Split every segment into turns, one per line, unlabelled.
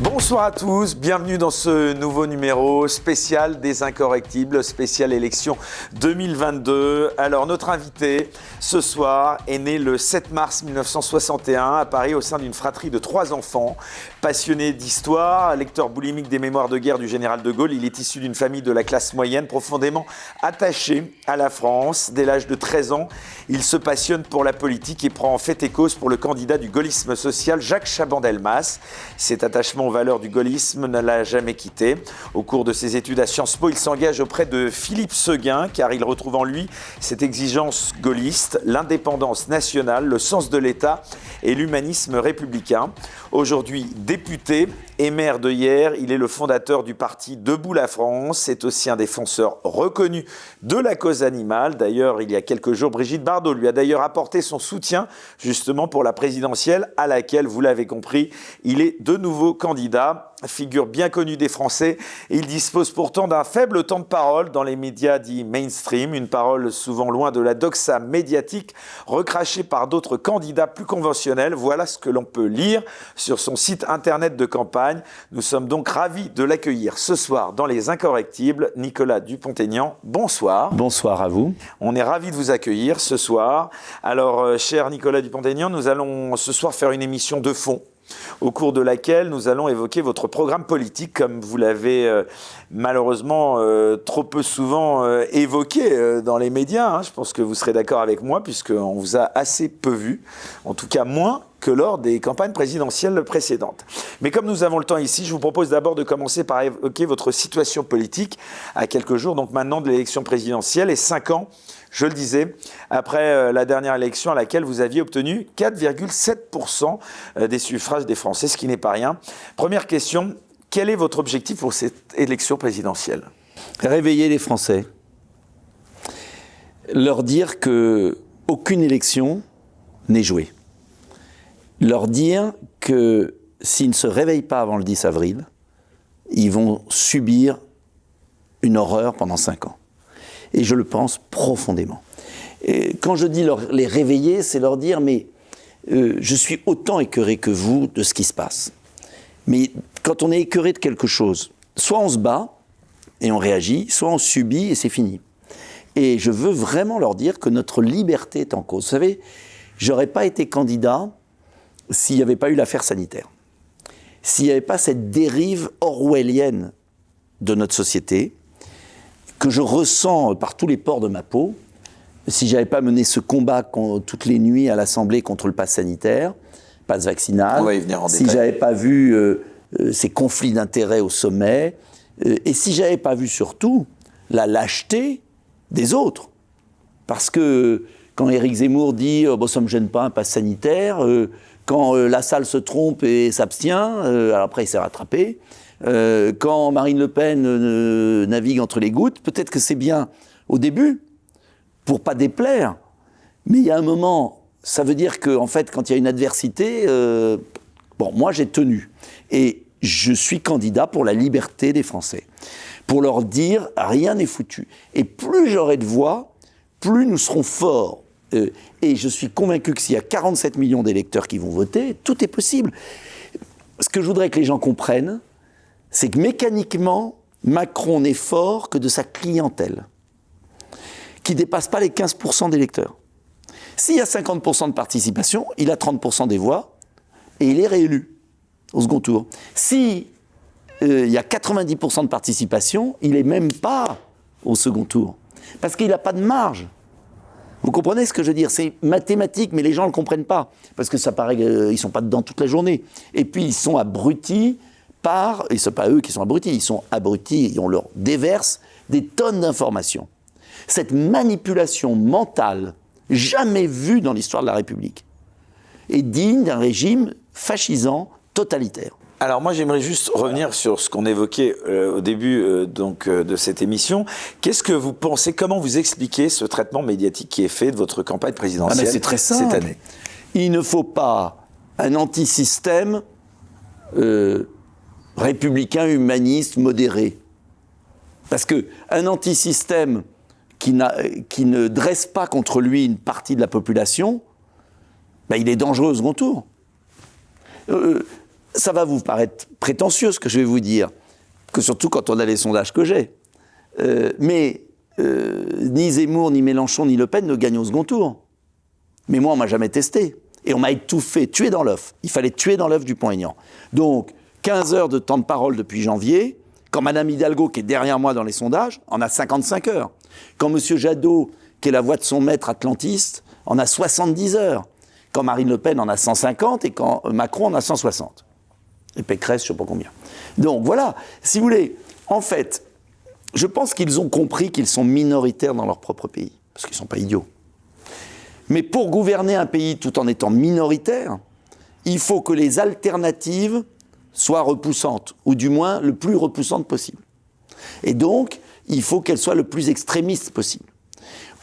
Bonsoir à tous, bienvenue dans ce nouveau numéro spécial des Incorrectibles, spécial élection 2022. Alors notre invité ce soir est né le 7 mars 1961 à Paris au sein d'une fratrie de 3 enfants. Passionné d'histoire, lecteur boulimique des mémoires de guerre du général de Gaulle, il est issu d'une famille de la classe moyenne profondément attachée à la France. Dès l'âge de 13 ans, il se passionne pour la politique et prend en fait et cause pour le candidat du gaullisme social Jacques Chaban-Delmas. Cet attachement aux valeurs du gaullisme ne l'a jamais quitté. Au cours de ses études à Sciences Po, il s'engage auprès de Philippe Séguin car il retrouve en lui cette exigence gaulliste, l'indépendance nationale, le sens de l'État et l'humanisme républicain. Aujourd'hui député et maire de Hyères, il est le fondateur du parti Debout la France. C'est aussi un défenseur reconnu de la cause animale. D'ailleurs, il y a quelques jours, Brigitte Bardot lui a d'ailleurs apporté son soutien justement pour la présidentielle à laquelle, vous l'avez compris, il est de nouveau candidat. Figure bien connue des Français, il dispose pourtant d'un faible temps de parole dans les médias dits mainstream, une parole souvent loin de la doxa médiatique, recrachée par d'autres candidats plus conventionnels. Voilà ce que l'on peut lire sur son site internet de campagne. Nous sommes donc ravis de l'accueillir ce soir dans Les Incorrectibles. Nicolas Dupont-Aignan, bonsoir.
Bonsoir à vous.
On est ravis de vous accueillir ce soir. Alors, cher Nicolas Dupont-Aignan, nous allons ce soir faire une émission de fond, au cours de laquelle nous allons évoquer votre programme politique, comme vous l'avez malheureusement trop peu souvent évoqué dans les médias. Je pense que vous serez d'accord avec moi, puisqu'on vous a assez peu vu, en tout cas moins que lors des campagnes présidentielles précédentes. Mais comme nous avons le temps ici, je vous propose d'abord de commencer par évoquer votre situation politique à quelques jours, donc maintenant, de l'élection présidentielle et 5 ans, je le disais, après la dernière élection à laquelle vous aviez obtenu 4,7% des suffrages des Français, ce qui n'est pas rien. Première question, quel est votre objectif pour cette élection présidentielle ?
Réveiller les Français. Leur dire qu'aucune élection n'est jouée. Leur dire que s'ils ne se réveillent pas avant le 10 avril, ils vont subir une horreur pendant 5 ans. Et je le pense profondément. Et quand je dis les réveiller, c'est leur dire, mais je suis autant écœuré que vous de ce qui se passe. Mais quand on est écœuré de quelque chose, soit on se bat et on réagit, soit on subit et c'est fini. Et je veux vraiment leur dire que notre liberté est en cause. Vous savez, j'aurais pas été candidat s'il n'y avait pas eu l'affaire sanitaire. S'il n'y avait pas cette dérive orwellienne de notre société, que je ressens par tous les pores de ma peau, si j'avais pas mené ce combat toutes les nuits à l'Assemblée contre le pass sanitaire, pass vaccinal,
on va y venir en
si
détail.
J'avais pas vu ces conflits d'intérêts au sommet, et si j'avais pas vu surtout la lâcheté des autres. Parce que quand Éric Zemmour dit bon, ça me gêne pas un pass sanitaire, quand Lassalle se trompe et s'abstient, alors après il s'est rattrapé. Quand Marine Le Pen navigue entre les gouttes, peut-être que c'est bien au début, pour pas déplaire, mais il y a un moment, ça veut dire qu'en fait, quand il y a une adversité, moi j'ai tenu, et je suis candidat pour la liberté des Français, pour leur dire, rien n'est foutu, et plus j'aurai de voix, plus nous serons forts, et je suis convaincu que s'il y a 47 millions d'électeurs qui vont voter, tout est possible. Ce que je voudrais que les gens comprennent, c'est que mécaniquement, Macron n'est fort que de sa clientèle, qui ne dépasse pas les 15% d'électeurs. S'il y a 50% de participation, il a 30% des voix, et il est réélu au second tour. Si il y a 90% de participation, il n'est même pas au second tour, parce qu'il n'a pas de marge. Vous comprenez ce que je veux dire ? C'est mathématique, mais les gens ne le comprennent pas, parce que ça paraît qu'ils ne sont pas dedans toute la journée. Et puis ils sont abrutis, et ce n'est pas eux qui sont abrutis, ils sont abrutis et on leur déverse des tonnes d'informations. Cette manipulation mentale, jamais vue dans l'histoire de la République, est digne d'un régime fascisant, totalitaire.
Alors moi j'aimerais juste revenir sur ce qu'on évoquait au début de cette émission. Qu'est-ce que vous pensez, comment vous expliquez ce traitement médiatique qui est fait de votre campagne présidentielle
c'est très simple.
Cette année ?
Il ne faut pas un antisystème républicain, humaniste, modéré. Parce qu'un antisystème qui ne dresse pas contre lui une partie de la population, il est dangereux au second tour. ça va vous paraître prétentieux ce que je vais vous dire, que surtout quand on a les sondages que j'ai. Mais ni Zemmour, ni Mélenchon, ni Le Pen ne gagnent au second tour. Mais moi, on m'a jamais testé. Et on m'a étouffé, tué dans l'œuf. Il fallait tuer dans l'œuf Dupont-Aignan. Donc, 15 heures de temps de parole depuis janvier, quand Mme Hidalgo, qui est derrière moi dans les sondages, en a 55 heures. Quand M. Jadot, qui est la voix de son maître atlantiste, en a 70 heures. Quand Marine Le Pen en a 150 et quand Macron en a 160. Et Pécresse, je ne sais pas combien. Donc voilà, si vous voulez, en fait, je pense qu'ils ont compris qu'ils sont minoritaires dans leur propre pays, parce qu'ils ne sont pas idiots. Mais pour gouverner un pays tout en étant minoritaire, il faut que les alternatives soient repoussantes, ou du moins le plus repoussantes possible. Et donc, il faut qu'elles soient le plus extrémistes possible.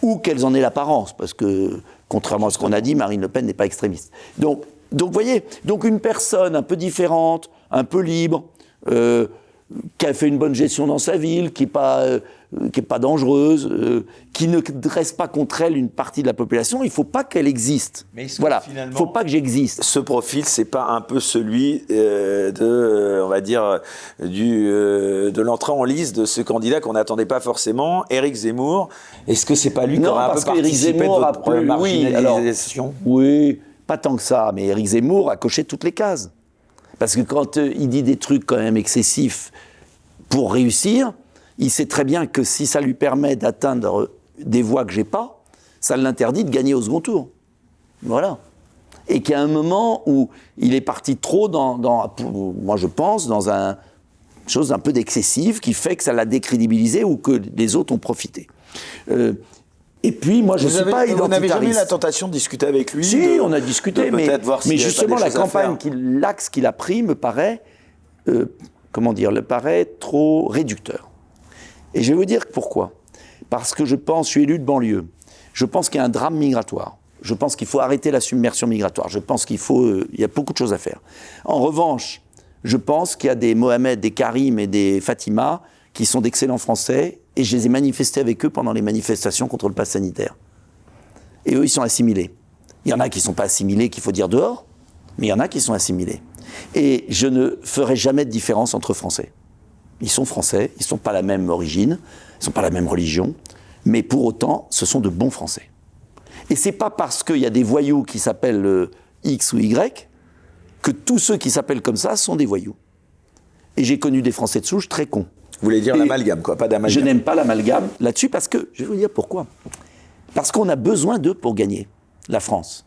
Ou qu'elles en aient l'apparence, parce que, contrairement à ce qu'on a dit, Marine Le Pen n'est pas extrémiste. Donc vous voyez, donc une personne un peu différente, un peu libre, qui a fait une bonne gestion dans sa ville, qui n'est pas dangereuse, qui ne dresse pas contre elle une partie de la population, il ne faut pas qu'elle existe.
Mais
voilà, il ne faut pas que j'existe.
Ce profil, c'est pas un peu celui on va dire, de l'entrée en lice de ce candidat qu'on n'attendait pas forcément, Éric Zemmour. Est-ce que c'est pas lui qui aura un peu participé de votre marginalisation ?
Oui, pas tant que ça, mais Éric Zemmour a coché toutes les cases. Parce que quand il dit des trucs quand même excessifs pour réussir, il sait très bien que si ça lui permet d'atteindre des voix que j'ai pas, ça l'interdit de gagner au second tour. Voilà. Et qu'il y a un moment où il est parti trop moi je pense, dans une chose un peu d'excessive qui fait que ça l'a décrédibilisé ou que les autres ont profité. Et puis, moi, je ne suis pas identitariste.
Vous n'avez jamais eu la tentation de discuter avec lui?
Si, on a discuté, mais justement, la campagne, l'axe qu'il a pris me paraît, trop réducteur. Et je vais vous dire pourquoi. Parce que je suis élu de banlieue. Je pense qu'il y a un drame migratoire. Je pense qu'il faut arrêter la submersion migratoire. Je pense il y a beaucoup de choses à faire. En revanche, je pense qu'il y a des Mohamed, des Karim et des Fatima qui sont d'excellents Français, et je les ai manifestés avec eux pendant les manifestations contre le pass sanitaire. Et eux, ils sont assimilés. Il y en a qui ne sont pas assimilés, qu'il faut dire dehors, mais il y en a qui sont assimilés. Et je ne ferai jamais de différence entre Français. Ils sont Français, ils ne sont pas la même origine, ils ne sont pas la même religion, mais pour autant, ce sont de bons Français. Et ce n'est pas parce qu'il y a des voyous qui s'appellent X ou Y que tous ceux qui s'appellent comme ça sont des voyous. Et j'ai connu des Français de souche très cons.
Vous voulez dire l'amalgame, quoi, pas d'amalgame.
Je n'aime pas l'amalgame là-dessus parce que, je vais vous dire pourquoi. Parce qu'on a besoin d'eux pour gagner, la France.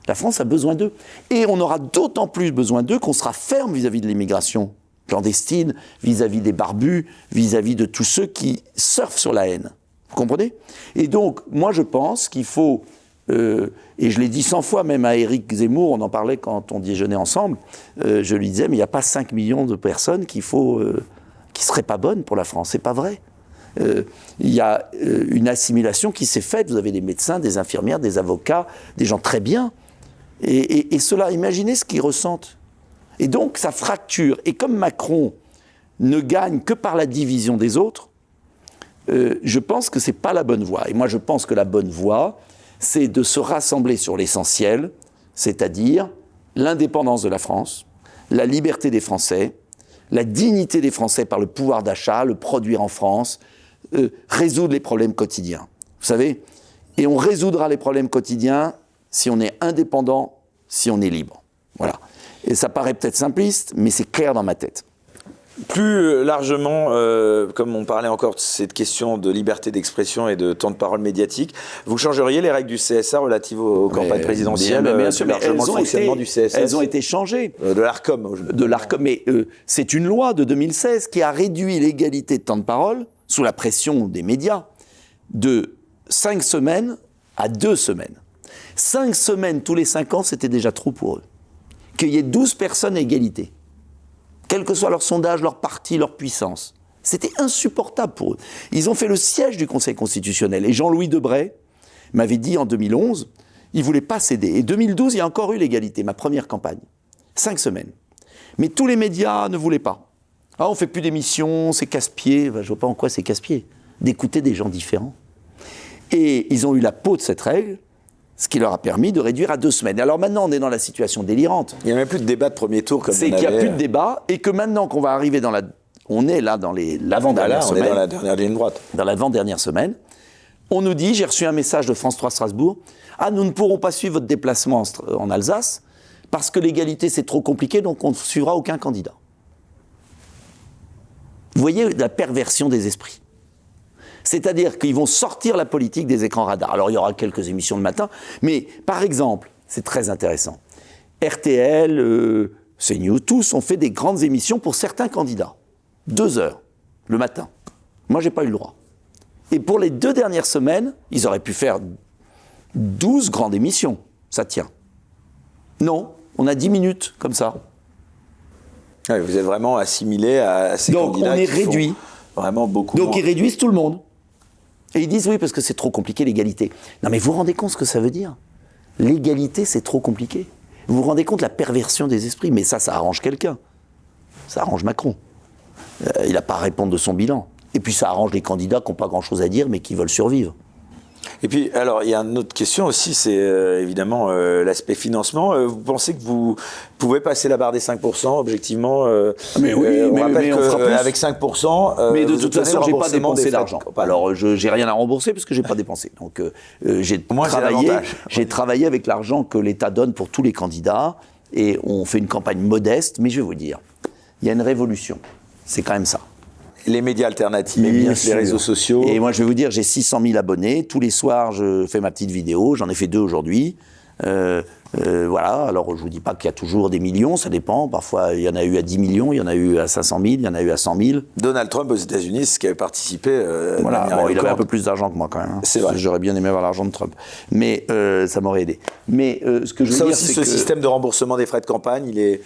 La France a besoin d'eux. Et on aura d'autant plus besoin d'eux qu'on sera ferme vis-à-vis de l'immigration clandestine, vis-à-vis des barbus, vis-à-vis de tous ceux qui surfent sur la haine. Vous comprenez ? Et donc, moi je pense qu'il faut, et je l'ai dit 100 fois même à Éric Zemmour, on en parlait quand on déjeunait ensemble, je lui disais, mais il n'y a pas 5 millions de personnes qui ne seraient pas bonnes pour la France. C'est pas vrai. Il y a une assimilation qui s'est faite. Vous avez des médecins, des infirmières, des avocats, des gens très bien. Et ceux-là, imaginez ce qu'ils ressentent. Et donc, ça fracture. Et comme Macron ne gagne que par la division des autres, je pense que ce n'est pas la bonne voie. Et moi, je pense que la bonne voie, c'est de se rassembler sur l'essentiel, c'est-à-dire l'indépendance de la France, la liberté des Français, la dignité des Français par le pouvoir d'achat, le produire en France, résoudre les problèmes quotidiens. Vous savez ? Et on résoudra les problèmes quotidiens si on est indépendant, si on est libre. Voilà. Et ça paraît peut-être simpliste, mais c'est clair dans ma tête.
Plus largement, comme on parlait encore de cette question de liberté d'expression et de temps de parole médiatique, vous changeriez les règles du CSA relatives aux campagnes présidentielles,
bien sûr,
largement le fonctionnement du CSA.
Elles ont été changées.
De l'ARCOM.
De l'ARCOM, mais c'est une loi de 2016 qui a réduit l'égalité de temps de parole, sous la pression des médias, de 5 semaines à 2 semaines. 5 semaines tous les 5 ans, c'était déjà trop pour eux. Qu'il y ait 12 personnes à égalité. Quel que soit leur sondage, leur parti, leur puissance. C'était insupportable pour eux. Ils ont fait le siège du Conseil constitutionnel. Et Jean-Louis Debré m'avait dit en 2011, il ne voulait pas céder. Et 2012, il y a encore eu l'égalité, ma première campagne. 5 semaines. Mais tous les médias ne voulaient pas. Ah, on ne fait plus d'émissions, c'est casse-pied. Ben, je ne vois pas en quoi c'est casse-pied. D'écouter des gens différents. Et ils ont eu la peau de cette règle. Ce qui leur a permis de réduire à 2 semaines. Alors maintenant, on est dans la situation délirante.
Il n'y a même plus de débat de premier tour comme
c'est qu'il n'y a plus de débat et que maintenant qu'on va arriver dans la... On est là dans l'avant-dernière semaine.
On est dans la dernière ligne droite.
Dans l'avant-dernière semaine. On nous dit, j'ai reçu un message de France 3 Strasbourg, « Ah, nous ne pourrons pas suivre votre déplacement en Alsace parce que l'égalité, c'est trop compliqué, donc on ne suivra aucun candidat. » Vous voyez la perversion des esprits. C'est-à-dire qu'ils vont sortir la politique des écrans radars. Alors, il y aura quelques émissions le matin, mais par exemple, c'est très intéressant, RTL, CNews, tous ont fait des grandes émissions pour certains candidats. 2 heures, le matin. Moi, je n'ai pas eu le droit. Et pour les 2 dernières semaines, ils auraient pu faire 12 grandes émissions. Ça tient. Non, on a 10 minutes, comme ça.
Ouais, vous êtes vraiment assimilé à ces candidats.
Donc on est réduit.
Vraiment beaucoup.
Donc ils réduisent tout le monde. Et ils disent oui, parce que c'est trop compliqué l'égalité. Non mais vous vous rendez compte ce que ça veut dire? L'égalité, c'est trop compliqué. Vous vous rendez compte de la perversion des esprits? Mais ça arrange quelqu'un. Ça arrange Macron. Il n'a pas à répondre de son bilan. Et puis ça arrange les candidats qui n'ont pas grand-chose à dire, mais qui veulent survivre.
Et puis, alors, il y a une autre question aussi, c'est évidemment l'aspect financement. Vous pensez que vous pouvez passer la barre des 5%, objectivement
Mais oui,
on rappelle
on fera plus.
qu'avec 5%...
mais de toute façon, je n'ai pas
remboursement
dépensé
des frais
d'argent. Alors, je n'ai rien à rembourser parce que je n'ai pas dépensé. Donc,
Moi,
j'ai travaillé avec l'argent que l'État donne pour tous les candidats et on fait une campagne modeste. Mais je vais vous dire, il y a une révolution. C'est quand même ça.
Les médias alternatifs, les réseaux sociaux.
Et moi, je vais vous dire, j'ai 600 000 abonnés. Tous les soirs, je fais ma petite vidéo. J'en ai fait 2 aujourd'hui. Voilà. Alors, je vous dis pas qu'il y a toujours des millions. Ça dépend. Parfois, il y en a eu à 10 millions. Il y en a eu à 500 000. Il y en a eu à 100 000.
Donald Trump aux États-Unis, c'est ce qui avait participé.
Voilà. Bon, il avait un peu plus d'argent que moi, quand même. Hein. C'est vrai. J'aurais bien aimé avoir l'argent de Trump. Mais ça m'aurait aidé. Mais ce que je veux dire,
aussi,
c'est
ce
que...
système de remboursement des frais de campagne, il est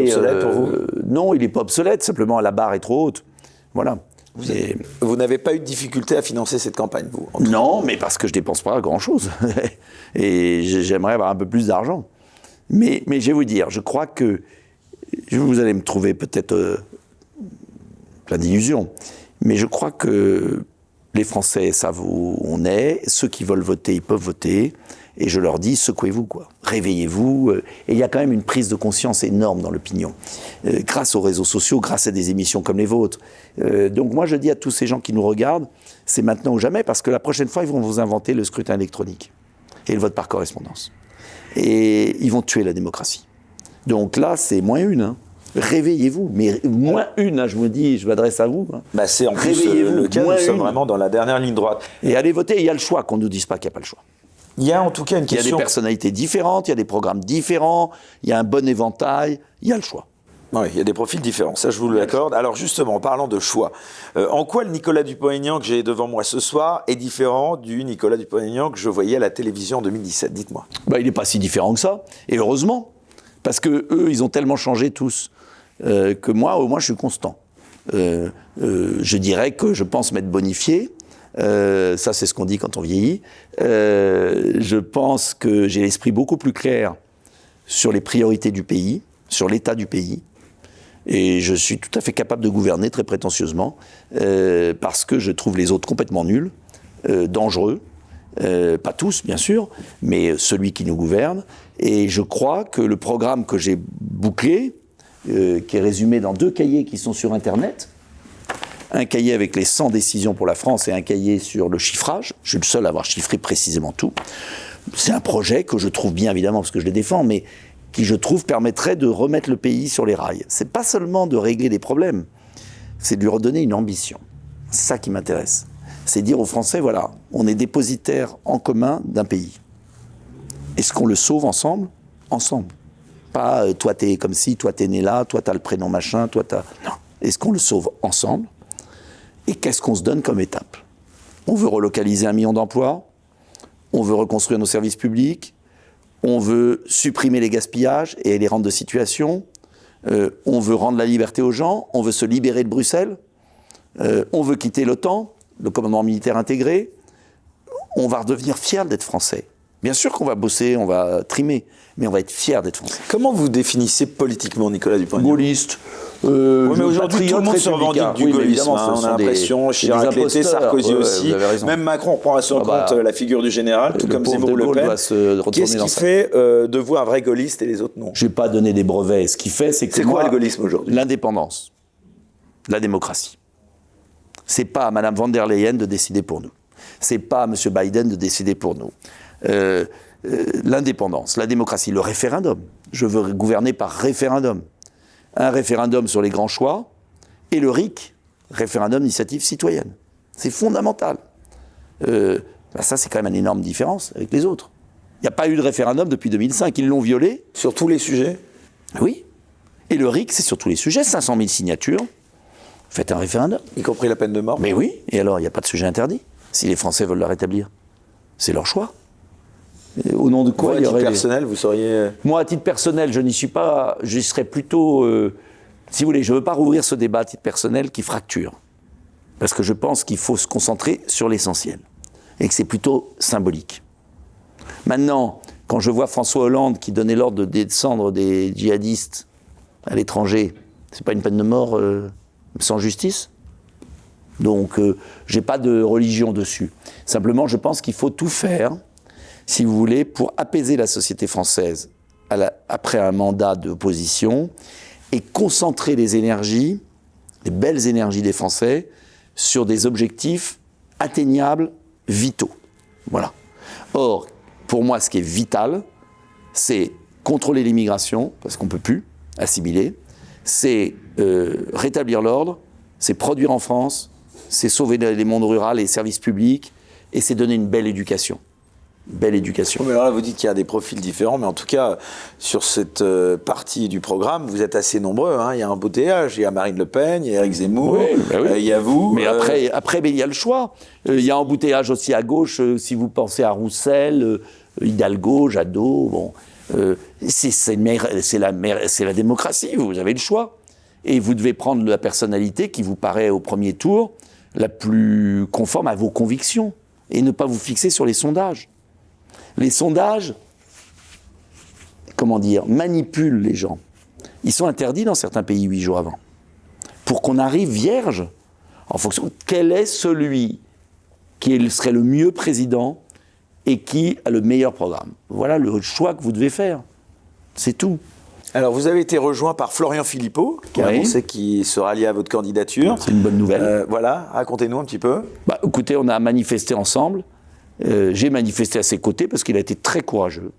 obsolète pour vous?
Non, il n'est pas obsolète. Simplement, la barre est trop haute. Voilà.
Vous n'avez pas eu de difficulté à financer cette campagne, vous?
Non, mais parce que je ne dépense pas grand-chose. Et j'aimerais avoir un peu plus d'argent. Mais je vais vous dire, je crois que... Vous allez me trouver peut-être plein d'illusions. Mais je crois que les Français savent où on est. Ceux qui veulent voter, ils peuvent voter. Et je leur dis, secouez-vous, quoi. Réveillez-vous. Et il y a quand même une prise de conscience énorme dans l'opinion. Grâce aux réseaux sociaux, grâce à des émissions comme les vôtres. Donc moi, je dis à tous ces gens qui nous regardent, c'est maintenant ou jamais, parce que la prochaine fois, ils vont vous inventer le scrutin électronique et le vote par correspondance. Et ils vont tuer la démocratie. Donc là, c'est -1. Hein. Réveillez-vous. Mais -1, hein, je vous dis, je m'adresse à vous. Hein.
Bah c'est en plus le cas, nous sommes vraiment dans la dernière ligne droite.
Et allez voter, il y a le choix, qu'on ne nous dise pas qu'il n'y a pas le choix.
Il y a en tout cas une question...
Il y a des personnalités différentes, il y a des programmes différents, il y a un bon éventail, il y a le choix.
Oui, il y a des profils différents, ça je vous l'accorde. Alors justement, en parlant de choix, en quoi le Nicolas Dupont-Aignan que j'ai devant moi ce soir est différent du Nicolas Dupont-Aignan que je voyais à la télévision en 2017? Dites-moi.
Bah, il n'est pas si différent que ça, et heureusement, parce qu'eux, ils ont tellement changé tous, que moi, au moins, je suis constant. Je dirais que je pense m'être bonifié. Ça, c'est ce qu'on dit quand on vieillit. Je pense que j'ai l'esprit beaucoup plus clair sur les priorités du pays, sur l'état du pays. Et je suis tout à fait capable de gouverner très prétentieusement, parce que je trouve les autres complètement nuls, dangereux. Pas tous, bien sûr, mais celui qui nous gouverne. Et je crois que le programme que j'ai bouclé, qui est résumé dans 2 cahiers qui sont sur Internet, un cahier avec les 100 décisions pour la France et un cahier sur le chiffrage. Je suis le seul à avoir chiffré précisément tout. C'est un projet que je trouve bien, évidemment, parce que je les défends, mais qui, je trouve, permettrait de remettre le pays sur les rails. C'est pas seulement de régler des problèmes, c'est de lui redonner une ambition. C'est ça qui m'intéresse. C'est dire aux Français, voilà, on est dépositaires en commun d'un pays. Est-ce qu'on le sauve ensemble? Ensemble. Pas toi t'es comme ci, toi t'es né là, toi t'as le prénom machin, toi t'as... Non. Est-ce qu'on le sauve ensemble? Et qu'est-ce qu'on se donne comme étape? On veut relocaliser 1 million d'emplois, on veut reconstruire nos services publics, on veut supprimer les gaspillages et les rentes de situation, on veut rendre la liberté aux gens, on veut se libérer de Bruxelles, on veut quitter l'OTAN, le commandement militaire intégré, on va redevenir fiers d'être Français. Bien sûr qu'on va bosser, on va trimer, mais on va être fiers d'être Français.
Comment vous définissez politiquement Nicolas Dupont-Aignan?
Gaulliste.
Oui, mais aujourd'hui, tout le monde se revendique du gaullisme. On a l'impression, Chirac l'était, Sarkozy aussi. Même Macron reprend à son compte la figure du général, tout comme Zemmour, Le Pen. Qu'est-ce qui fait de vous un vrai gaulliste et les autres non?
Je n'ai pas donné des brevets. Ce qui fait, c'est que
c'est quoi le gaullisme aujourd'hui?
L'indépendance, la démocratie. C'est pas à Mme von der Leyen de décider pour nous. C'est pas à M. Biden de décider pour nous. L'indépendance, la démocratie, le référendum. Je veux gouverner par référendum. Un référendum sur les grands choix et le RIC, référendum d'initiative citoyenne. C'est fondamental. Ça, c'est quand même une énorme différence avec les autres. Il n'y a pas eu de référendum depuis 2005. Ils l'ont violé.
Sur tous les sujets?
Oui. Et le RIC, c'est sur tous les sujets. 500 000 signatures. Faites un référendum.
Y compris la peine de mort?
Mais oui. Et alors, il n'y a pas de sujet interdit. Si les Français veulent la rétablir, c'est leur choix. Et au nom de quoi il y aurait...
À titre personnel, vous seriez...
Moi, à titre personnel, je n'y suis pas... J'y serais plutôt... si vous voulez, je ne veux pas rouvrir ce débat à titre personnel qui fracture. Parce que je pense qu'il faut se concentrer sur l'essentiel. Et que c'est plutôt symbolique. Maintenant, quand je vois François Hollande qui donnait l'ordre de descendre des djihadistes à l'étranger, c'est pas une peine de mort sans justice? Donc, j'ai pas de religion dessus. Simplement, je pense qu'il faut tout faire, si vous voulez, pour apaiser la société française après un mandat d'opposition et concentrer les énergies, les belles énergies des Français, sur des objectifs atteignables, vitaux. Voilà. Or, pour moi, ce qui est vital, c'est contrôler l'immigration, parce qu'on ne peut plus assimiler, c'est rétablir l'ordre, c'est produire en France, c'est sauver les mondes ruraux, les services publics, et c'est donner une belle éducation. Belle éducation.
Mais alors là, vous dites qu'il y a des profils différents, mais en tout cas, sur cette partie du programme, vous êtes assez nombreux. Hein. Il y a un embouteillage, il y a Marine Le Pen, il y a Éric Zemmour, il y a vous.
Mais après il y a le choix. Il y a un embouteillage aussi à gauche, si vous pensez à Roussel, Hidalgo, Jadot. Bon, c'est la démocratie, vous avez le choix. Et vous devez prendre la personnalité qui vous paraît au premier tour la plus conforme à vos convictions et ne pas vous fixer sur les sondages. Les sondages, manipulent les gens. Ils sont interdits dans certains pays 8 jours avant. Pour qu'on arrive vierge, en fonction de quel est celui qui serait le mieux président et qui a le meilleur programme. Voilà le choix que vous devez faire. C'est tout.
Alors, vous avez été rejoint par Florian Philippot, qui a annoncé qu'il se ralliait à votre candidature.
C'est une bonne nouvelle.
Voilà, racontez-nous un petit peu.
Écoutez, on a manifesté ensemble. J'ai manifesté à ses côtés parce qu'il a été très courageux.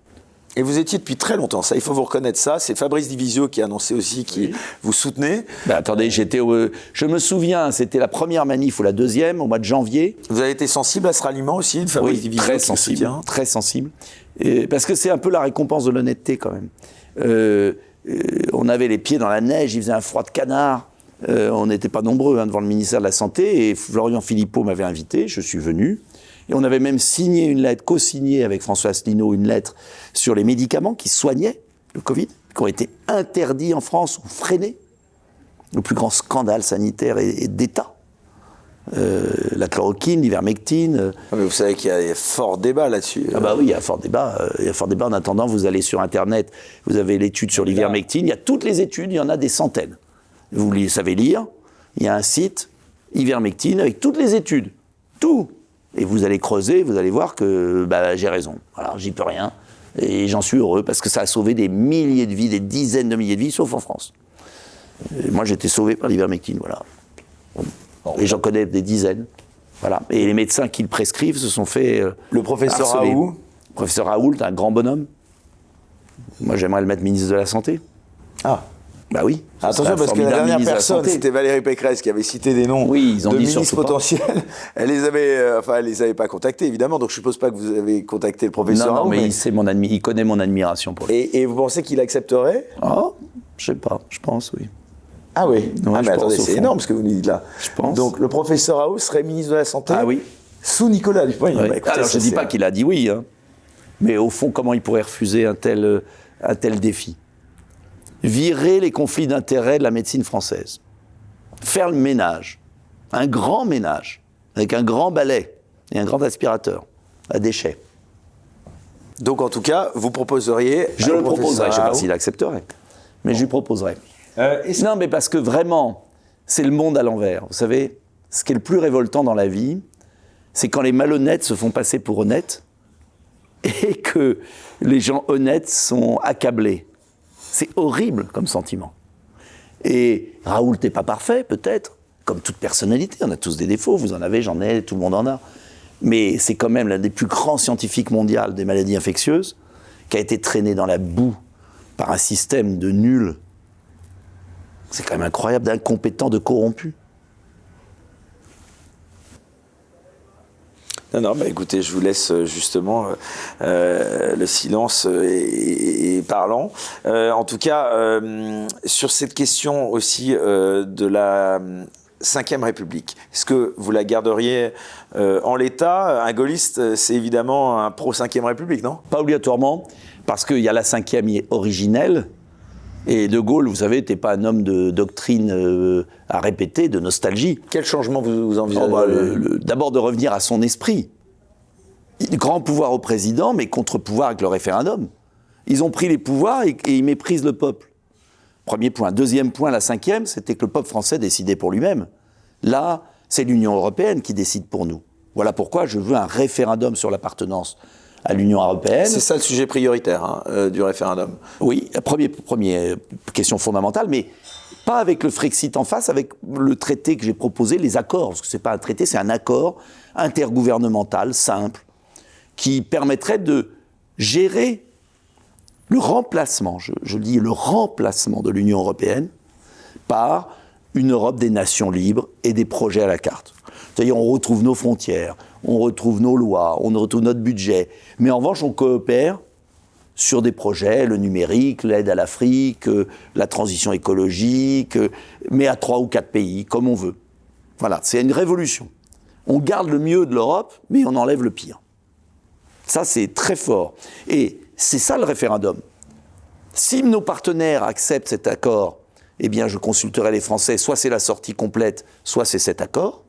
Et vous étiez depuis très longtemps, ça, il faut vous reconnaître ça. C'est Fabrice Divisio qui a annoncé aussi qu'il vous soutenait.
Attendez, je me souviens, c'était la première manif ou la deuxième, au mois de janvier.
Vous avez été sensible à ce ralliement aussi de Fabrice Divisio?
Très sensible, très sensible. Parce que c'est un peu la récompense de l'honnêteté quand même. On avait les pieds dans la neige, il faisait un froid de canard. On n'était pas nombreux devant le ministère de la Santé. Et Florian Philippot m'avait invité, je suis venu. Et on avait même signé une lettre, co-signé avec François Asselineau, une lettre sur les médicaments qui soignaient le Covid, qui ont été interdits en France ou freinés. Le plus grand scandale sanitaire et d'État. La chloroquine, l'ivermectine.
Mais vous savez qu'il y a fort débat là-dessus.
Ah bah oui, il y a fort débat. En attendant, vous allez sur Internet, vous avez l'étude sur l'ivermectine. Il y a toutes les études, il y en a des centaines. Vous les savez lire. Il y a un site, ivermectine, avec toutes les études. Tout. Et vous allez creuser, vous allez voir que j'ai raison. Alors, j'y peux rien. Et j'en suis heureux parce que ça a sauvé des milliers de vies, des dizaines de milliers de vies, sauf en France. Et moi, j'ai été sauvé par l'ivermectine, voilà. Et j'en connais des dizaines. Voilà. Et les médecins qui le prescrivent se sont fait
le professeur Raoult.
Le professeur Raoult, un grand bonhomme. Moi, j'aimerais le mettre ministre de la Santé.
Ah.
Bah oui.
Attention, parce que la dernière personne, c'était Valérie Pécresse qui avait cité des noms de ministres potentiels. Elle les avait pas contactés, évidemment, donc je suppose pas que vous avez contacté le professeur Raoult.
Non, mais il connaît mon admiration pour lui.
Et vous pensez qu'il accepterait?
Je sais pas, je pense, oui.
Ah oui. Mais attendez, c'est énorme ce que vous nous dites là.
Je pense.
Donc le professeur Raoult serait ministre de la Santé?
Ah oui.
Sous Nicolas Dupont-Aignan.
Oui. Alors je ne dis pas qu'il a dit oui, mais au fond, comment il pourrait refuser un tel défi? Virer les conflits d'intérêts de la médecine française. Faire le ménage. Un grand ménage. Avec un grand balai et un grand aspirateur à déchets.
Donc en tout cas, vous proposeriez...
Je le proposerai. Je ne sais pas s'il accepterait. Mais je lui proposerai. Non, mais parce que vraiment, c'est le monde à l'envers. Vous savez, ce qui est le plus révoltant dans la vie, c'est quand les malhonnêtes se font passer pour honnêtes et que les gens honnêtes sont accablés. C'est horrible comme sentiment. Et Raoult n'est pas parfait, peut-être, comme toute personnalité. On a tous des défauts, vous en avez, j'en ai, tout le monde en a. Mais c'est quand même l'un des plus grands scientifiques mondiaux des maladies infectieuses, qui a été traîné dans la boue par un système de nuls. C'est quand même incroyable, d'incompétents, de corrompus.
Non, bah écoutez, je vous laisse justement, le silence est parlant. En tout cas, sur cette question aussi de la Ve République, est-ce que vous la garderiez en l'état? Un gaulliste, c'est évidemment un pro-Ve République, non?
Pas obligatoirement, parce qu'il y a la Ve originelle, et De Gaulle, vous savez, n'était pas un homme de doctrine à répéter, de nostalgie.
Quel changement vous envisagez?
D'abord de revenir à son esprit. Grand pouvoir au président, mais contre-pouvoir avec le référendum. Ils ont pris les pouvoirs et ils méprisent le peuple. Premier point. Deuxième point, la 5e, c'était que le peuple français décidait pour lui-même. Là, c'est l'Union européenne qui décide pour nous. Voilà pourquoi je veux un référendum sur l'appartenance à l'Union européenne.
C'est ça le sujet prioritaire du référendum.
Oui, première question fondamentale, mais pas avec le Frexit en face, avec le traité que j'ai proposé, les accords, parce que ce n'est pas un traité, c'est un accord intergouvernemental, simple, qui permettrait de gérer le remplacement, je dis le remplacement de l'Union européenne par une Europe des nations libres et des projets à la carte. C'est-à-dire on retrouve nos frontières, on retrouve nos lois, on retrouve notre budget, mais en revanche on coopère sur des projets, le numérique, l'aide à l'Afrique, la transition écologique, mais à 3 ou 4 pays, comme on veut. Voilà, c'est une révolution. On garde le mieux de l'Europe, mais on enlève le pire. Ça, c'est très fort. Et c'est ça le référendum. Si nos partenaires acceptent cet accord, eh bien, je consulterai les Français, soit c'est la sortie complète, soit c'est cet accord.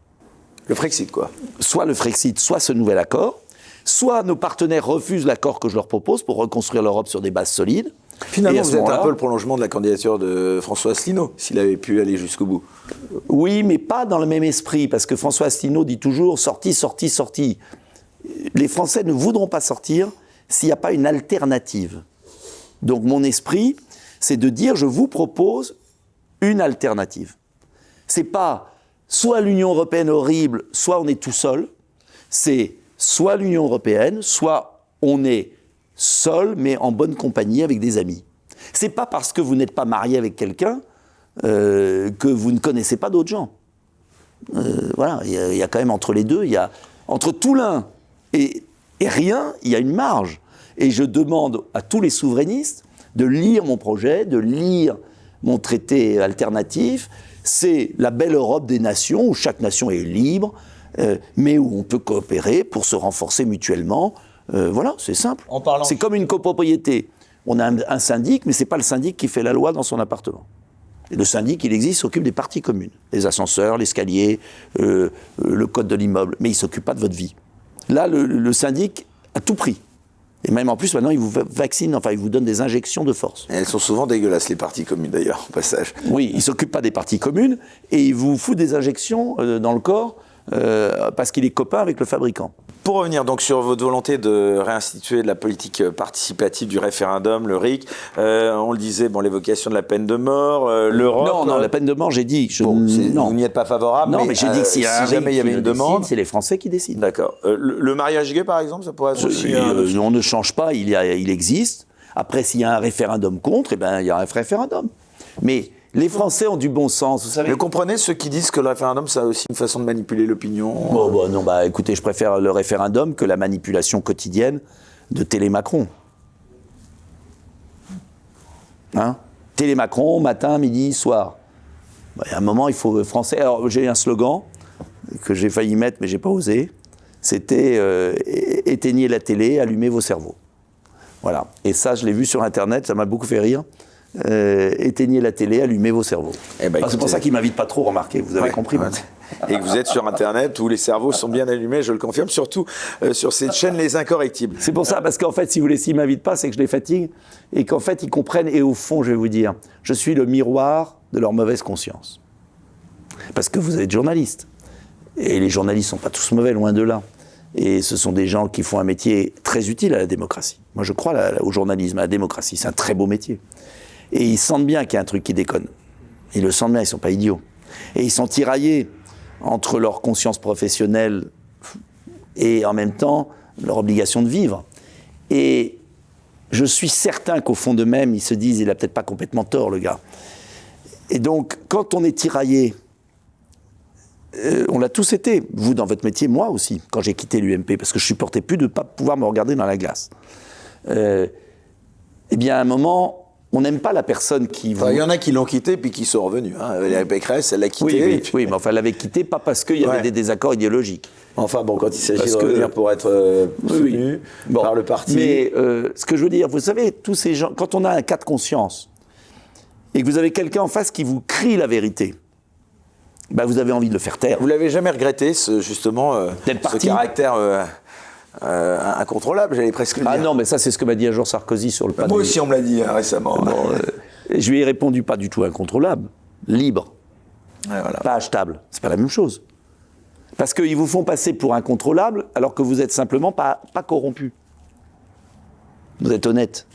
Le Frexit, quoi.
Soit le Frexit, soit ce nouvel accord. Soit nos partenaires refusent l'accord que je leur propose pour reconstruire l'Europe sur des bases solides.
Finalement, vous êtes un peu le prolongement de la candidature de François Asselineau, s'il avait pu aller jusqu'au bout.
Oui, mais pas dans le même esprit, parce que François Asselineau dit toujours « sortie, sortie, sortie ». Les Français ne voudront pas sortir s'il n'y a pas une alternative. Donc mon esprit, c'est de dire « je vous propose une alternative ». C'est pas soit l'Union européenne horrible, soit on est tout seul. C'est soit l'Union européenne, soit on est seul, mais en bonne compagnie avec des amis. C'est pas parce que vous n'êtes pas marié avec quelqu'un que vous ne connaissez pas d'autres gens. Voilà, il y a quand même entre les deux, il y a entre tout l'un et rien, il y a une marge. Et je demande à tous les souverainistes de lire mon projet, de lire mon traité alternatif. C'est la belle Europe des nations, où chaque nation est libre, mais où on peut coopérer pour se renforcer mutuellement. Voilà, c'est simple. C'est comme une copropriété. On a un syndic, mais ce n'est pas le syndic qui fait la loi dans son appartement. Et le syndic, il existe, s'occupe des parties communes. Les ascenseurs, l'escalier, le code de l'immeuble. Mais il ne s'occupe pas de votre vie. Là, le syndic a tout pris. Et même en plus, maintenant, il vous vaccine, enfin, il vous donne des injections de force.
Et elles sont souvent dégueulasses, les parties communes, d'ailleurs, au passage.
Oui, il ne s'occupe pas des parties communes, et il vous fout des injections dans le corps, parce qu'il est copain avec le fabricant.
Pour revenir donc sur votre volonté de réinstituer de la politique participative du référendum, le RIC, on le disait, bon, l'évocation de la peine de mort, l'Europe...
Non, la peine de mort, j'ai dit...
Vous n'y êtes pas favorable,
non, mais j'ai dit que si
jamais il y avait une demande...
C'est les Français qui décident.
D'accord. Le mariage gay, par exemple, ça pourrait être aussi...
On ne change pas, il existe. Après, s'il y a un référendum contre, eh ben, il y a un référendum. Mais... les Français ont du bon sens, vous savez.
Mais comprenez ceux qui disent que le référendum, c'est aussi une façon de manipuler l'opinion.
Non, écoutez, je préfère le référendum que la manipulation quotidienne de Télé-Macron. Hein ? Télé-Macron, matin, midi, soir. Il y a un moment, il faut Français. Alors, j'ai un slogan que j'ai failli mettre, mais j'ai pas osé. C'était éteignez la télé, allumez vos cerveaux. Voilà. Et ça, je l'ai vu sur Internet, ça m'a beaucoup fait rire. éteignez la télé, allumez vos cerveaux.
Eh ben,
C'est pour ça qu'ils ne m'invitent pas trop, remarquez, vous avez compris.
Ouais. Et que vous êtes sur Internet où les cerveaux sont bien allumés, je le confirme, surtout sur cette chaîne Les Incorrectibles.
C'est pour ça, parce qu'en fait, si vous voulez, s'ils ne m'invitent pas, c'est que je les fatigue, et qu'en fait, ils comprennent, et au fond, je vais vous dire, je suis le miroir de leur mauvaise conscience. Parce que vous êtes journaliste. Et les journalistes ne sont pas tous mauvais, loin de là. Et ce sont des gens qui font un métier très utile à la démocratie. Moi, je crois au journalisme, à la démocratie. C'est un très beau métier. Et ils sentent bien qu'il y a un truc qui déconne. Ils le sentent bien, ils ne sont pas idiots. Et ils sont tiraillés entre leur conscience professionnelle et en même temps leur obligation de vivre. Et je suis certain qu'au fond d'eux-mêmes, ils se disent, il n'a peut-être pas complètement tort, le gars. Et donc, quand on est tiraillé, on l'a tous été, vous dans votre métier, moi aussi, quand j'ai quitté l'UMP, parce que je supportais plus de ne pas pouvoir me regarder dans la glace. Eh bien, à un moment, on n'aime pas la personne qui...
Il y en a qui l'ont quitté puis qui sont revenus. Hein. Valérie Pécresse, elle l'a quitté.
Oui, mais enfin, elle l'avait quitté pas parce qu'il y avait des désaccords idéologiques.
Enfin bon, quand il s'agit de revenir pour être soutenu par le parti...
Mais ce que je veux dire, vous savez, tous ces gens, quand on a un cas de conscience, et que vous avez quelqu'un en face qui vous crie la vérité, bah vous avez envie de le faire taire.
Vous l'avez jamais regretté, ce caractère incontrôlable, j'allais presque dire.
Ah non, mais ça, c'est ce que m'a dit un jour Sarkozy sur le panneau.
Moi aussi, on me l'a dit récemment.
Bon, je lui ai répondu, pas du tout incontrôlable, libre,
voilà.
pas achetable. C'est pas la même chose. Parce qu'ils vous font passer pour incontrôlable, alors que vous êtes simplement pas corrompu. Vous êtes honnête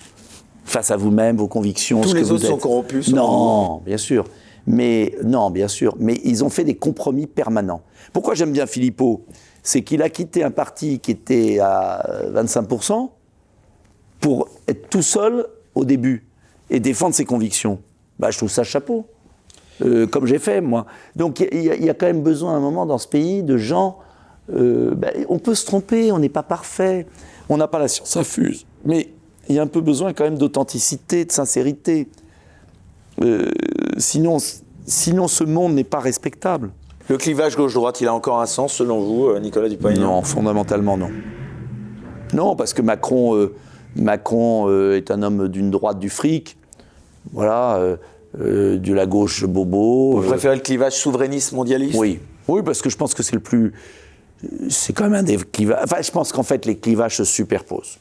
face à vous-même, vos convictions.
Tous
ce
les
que vous
autres sont
êtes.
corrompus.
Non, bien sûr. Mais ils ont fait des compromis permanents. Pourquoi j'aime bien Philippot ? C'est qu'il a quitté un parti qui était à 25% pour être tout seul au début et défendre ses convictions. Bah, je trouve ça chapeau, comme j'ai fait, moi. Donc il y a quand même besoin à un moment dans ce pays de gens... on peut se tromper, on n'est pas parfait, on n'a pas la science infuse, mais il y a un peu besoin quand même d'authenticité, de sincérité. Sinon, ce monde n'est pas respectable.
Le clivage gauche-droite, il a encore un sens, selon vous, Nicolas Dupont-Aignan ?
Non, fondamentalement, non. Non, parce que Macron est un homme d'une droite du fric, voilà, de la gauche bobo.
Vous préférez le clivage souverainiste-mondialiste ?
Oui, parce que je pense que c'est le plus... C'est quand même un des clivages... Enfin, je pense qu'en fait, les clivages se superposent.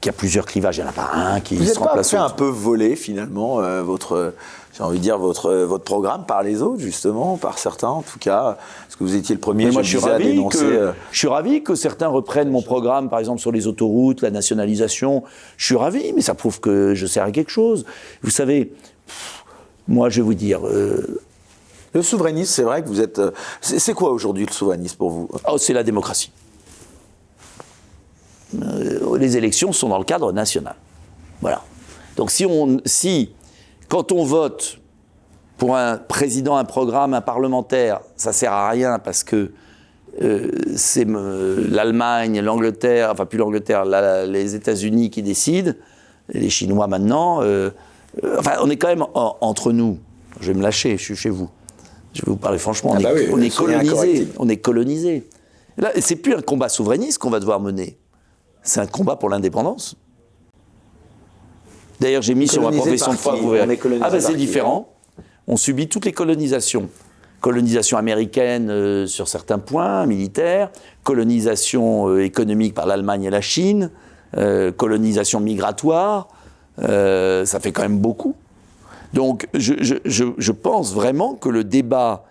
Qu'il y a plusieurs clivages, il n'y en a pas un qui se remplace.
Vous n'êtes pas fait un peu voler, finalement, votre programme par les autres, justement, par certains, en tout cas, parce que vous étiez le premier,
je suis ravi que certains reprennent mon programme, par exemple, sur les autoroutes, la nationalisation. Je suis ravi, mais ça prouve que je sers à quelque chose. Vous savez, moi, je vais vous dire...
Le souverainisme, c'est vrai que vous êtes... C'est quoi aujourd'hui le souverainisme pour vous ?
C'est la démocratie. Les élections sont dans le cadre national. Voilà. Donc quand on vote pour un président, un programme, un parlementaire, ça sert à rien parce que c'est l'Allemagne, l'Angleterre, enfin plus l'Angleterre, les États-Unis qui décident, et les Chinois maintenant. Enfin, on est quand même entre nous. Je vais me lâcher, je suis chez vous. Je vais vous parler franchement. On est colonisé. On est colonisé. Là, c'est plus un combat souverainiste qu'on va devoir mener. C'est un combat pour l'indépendance. D'ailleurs, j'ai mis sur ma profession de foi... c'est différent. On subit toutes les colonisations. Colonisation américaine sur certains points, militaire, colonisation économique par l'Allemagne et la Chine, colonisation migratoire, ça fait quand même beaucoup. Donc, je pense vraiment que le débat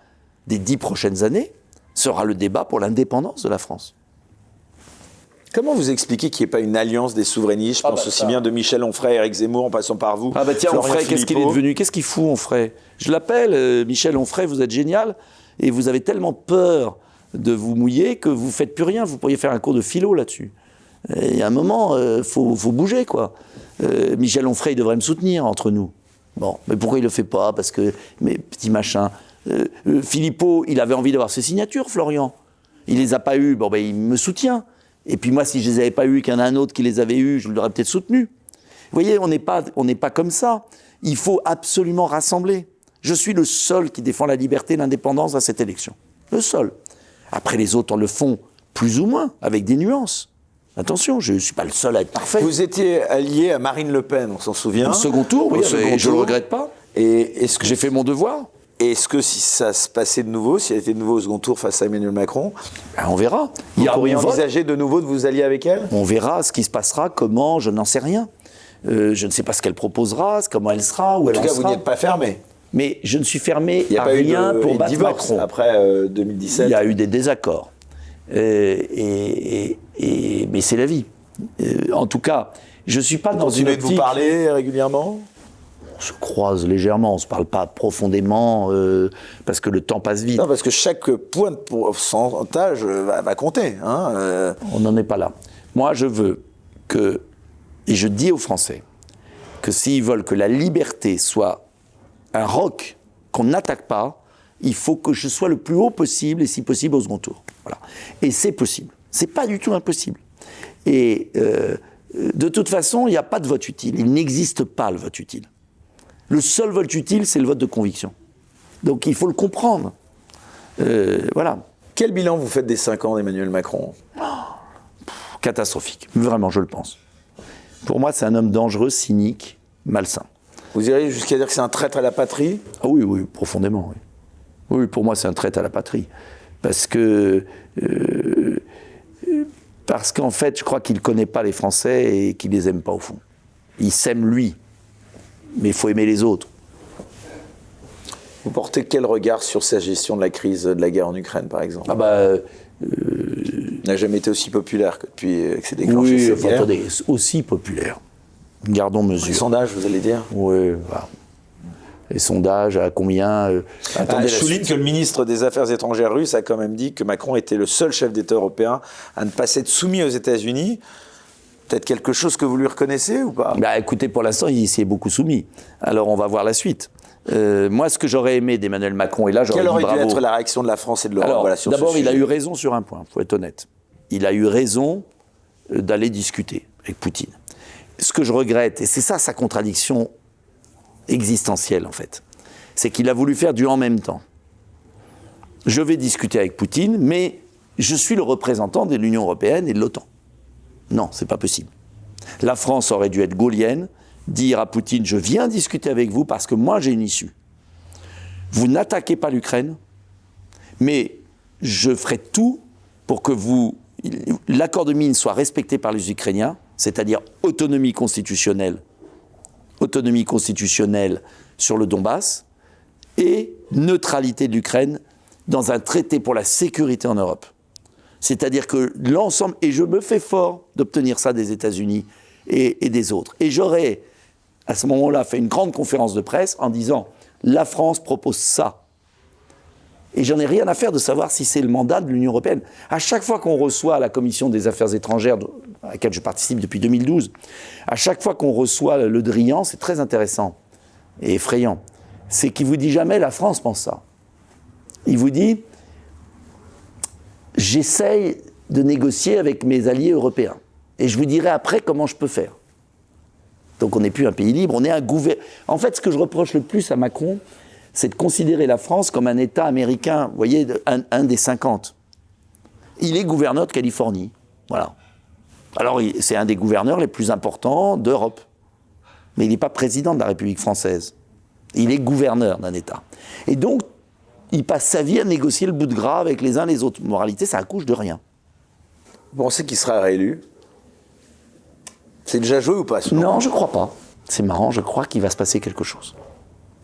des 10 prochaines années sera le débat pour l'indépendance de la France.
Comment vous expliquez qu'il n'y ait pas une alliance des souverainistes ? Je pense aussi bien de Michel Onfray, Éric Zemmour, en passant par vous.
Tiens, Onfray, qu'est-ce qu'il est devenu ? Qu'est-ce qu'il fout, Onfray ? Je l'appelle, Michel Onfray, vous êtes génial, et vous avez tellement peur de vous mouiller que vous ne faites plus rien. Vous pourriez faire un cours de philo là-dessus. Il y a un moment, faut bouger, quoi. Michel Onfray, il devrait me soutenir, entre nous. Bon, mais pourquoi il ne le fait pas ? Parce que, mais petit machin. Philippot, il avait envie d'avoir ses signatures, Florian. Il ne les a pas eues, il me soutient. Et puis moi, si je ne les avais pas eues, qu'il y en a un autre qui les avait eues, je l'aurais peut-être soutenu. Vous voyez, on n'est pas comme ça. Il faut absolument rassembler. Je suis le seul qui défend la liberté et l'indépendance à cette élection. Le seul. Après, les autres le font plus ou moins, avec des nuances. Attention, je ne suis pas le seul à être parfait.
Vous étiez allié à Marine Le Pen, on s'en souvient.
Au second tour, oui, je ne le regrette pas.
Et est-ce que
J'ai fait mon devoir.
Et est-ce que si ça se passait de nouveau, si elle était de nouveau au second tour face à Emmanuel Macron,
Ben, on verra.
vous pourriez envisager de nouveau de vous allier avec elle?
On verra ce qui se passera, comment, je n'en sais rien. Je ne sais pas ce qu'elle proposera, comment elle sera, où elle en sera.
En tout cas, vous n'y êtes pas fermé.
Mais je ne suis fermé
Il n'y a
à
pas
rien
eu de
pour battre
divorce
Macron.
après 2017.
Il y a eu des désaccords. Mais c'est la vie. En tout cas, je ne suis pas dans une
Continuez
optique...
de vous parler régulièrement?
On se croise légèrement, on ne se parle pas profondément, parce que le temps passe vite.
Non, parce que chaque point de pourcentage va compter. Hein,
On n'en est pas là. Moi, je veux que, et je dis aux Français, que s'ils veulent que la liberté soit un roc qu'on n'attaque pas, il faut que je sois le plus haut possible, et si possible au second tour. Voilà. Et c'est possible. C'est pas du tout impossible. Et de toute façon, il n'y a pas de vote utile. Il n'existe pas le vote utile. Le seul vote utile, c'est le vote de conviction. Donc il faut le comprendre. Voilà.
Quel bilan vous faites des 5 ans d'Emmanuel Macron?
Catastrophique. Vraiment, je le pense. Pour moi, c'est un homme dangereux, cynique, malsain.
Vous irez jusqu'à dire que c'est un traître à la patrie?
Ah oui, oui, profondément, oui. Oui, pour moi, c'est un traître à la patrie. Parce qu'en fait, je crois qu'il ne connaît pas les Français et qu'il ne les aime pas au fond. Il s'aime lui, mais il faut aimer les autres.
Vous portez quel regard sur sa gestion de la crise de la guerre en Ukraine, par exemple?
Ah bah...
Il n'a jamais été aussi populaire que depuis que c'est déclenché
oui,
cette guerre.
attendez, aussi populaire. Gardons mesure.
Les sondages, vous allez dire?
Oui, voilà. Les sondages, à combien attendez,
je souligne que le ministre des Affaires étrangères russe a quand même dit que Macron était le seul chef d'État européen à ne pas s'être soumis aux États-Unis. Peut-être quelque chose que vous lui reconnaissez ou pas?
Bah, écoutez, pour l'instant, il s'y est beaucoup soumis. Alors, on va voir la suite. Moi, ce que j'aurais aimé d'Emmanuel Macron, et là, j'aurais dit bravo.
Quelle aurait dû être la réaction de la France et de l'Europe?
Alors,
sur
d'abord,
ce
il a
sujet?
eu raison sur un point, il faut être honnête. Il a eu raison d'aller discuter avec Poutine. Ce que je regrette, et c'est ça sa contradiction existentielle, en fait, c'est qu'il a voulu faire du en même temps. Je vais discuter avec Poutine, mais je suis le représentant de l'Union européenne et de l'OTAN. Non, c'est pas possible. La France aurait dû être gaulienne, dire à Poutine, je viens discuter avec vous parce que moi j'ai une issue. Vous n'attaquez pas l'Ukraine, mais je ferai tout pour que l'accord de Minsk soit respecté par les Ukrainiens, c'est-à-dire autonomie constitutionnelle sur le Donbass, et neutralité de l'Ukraine dans un traité pour la sécurité en Europe. C'est-à-dire que l'ensemble, et je me fais fort d'obtenir ça des États-Unis et des autres. Et j'aurais, à ce moment-là, fait une grande conférence de presse en disant « La France propose ça ». Et j'en ai rien à faire de savoir si c'est le mandat de l'Union européenne. À chaque fois qu'on reçoit à la Commission des Affaires étrangères, à laquelle je participe depuis 2012, à chaque fois qu'on reçoit Le Drian, c'est très intéressant et effrayant, c'est qu'il ne vous dit jamais « la France pense ça ». Il vous dit « j'essaye de négocier avec mes alliés européens et je vous dirai après comment je peux faire ». Donc on n'est plus un pays libre, on est un gouvernement. En fait, ce que je reproche le plus à Macron, c'est de considérer la France comme un État américain, vous voyez, un des 50. Il est gouverneur de Californie, voilà. Alors, c'est un des gouverneurs les plus importants d'Europe. Mais il n'est pas président de la République française. Il est gouverneur d'un État. Et donc, il passe sa vie à négocier le bout de gras avec les uns les autres. Moralité, ça accouche de rien.
Vous pensez qu'il sera réélu? C'est déjà joué ou pas?
Non, je ne crois pas. C'est marrant, je crois qu'il va se passer quelque chose.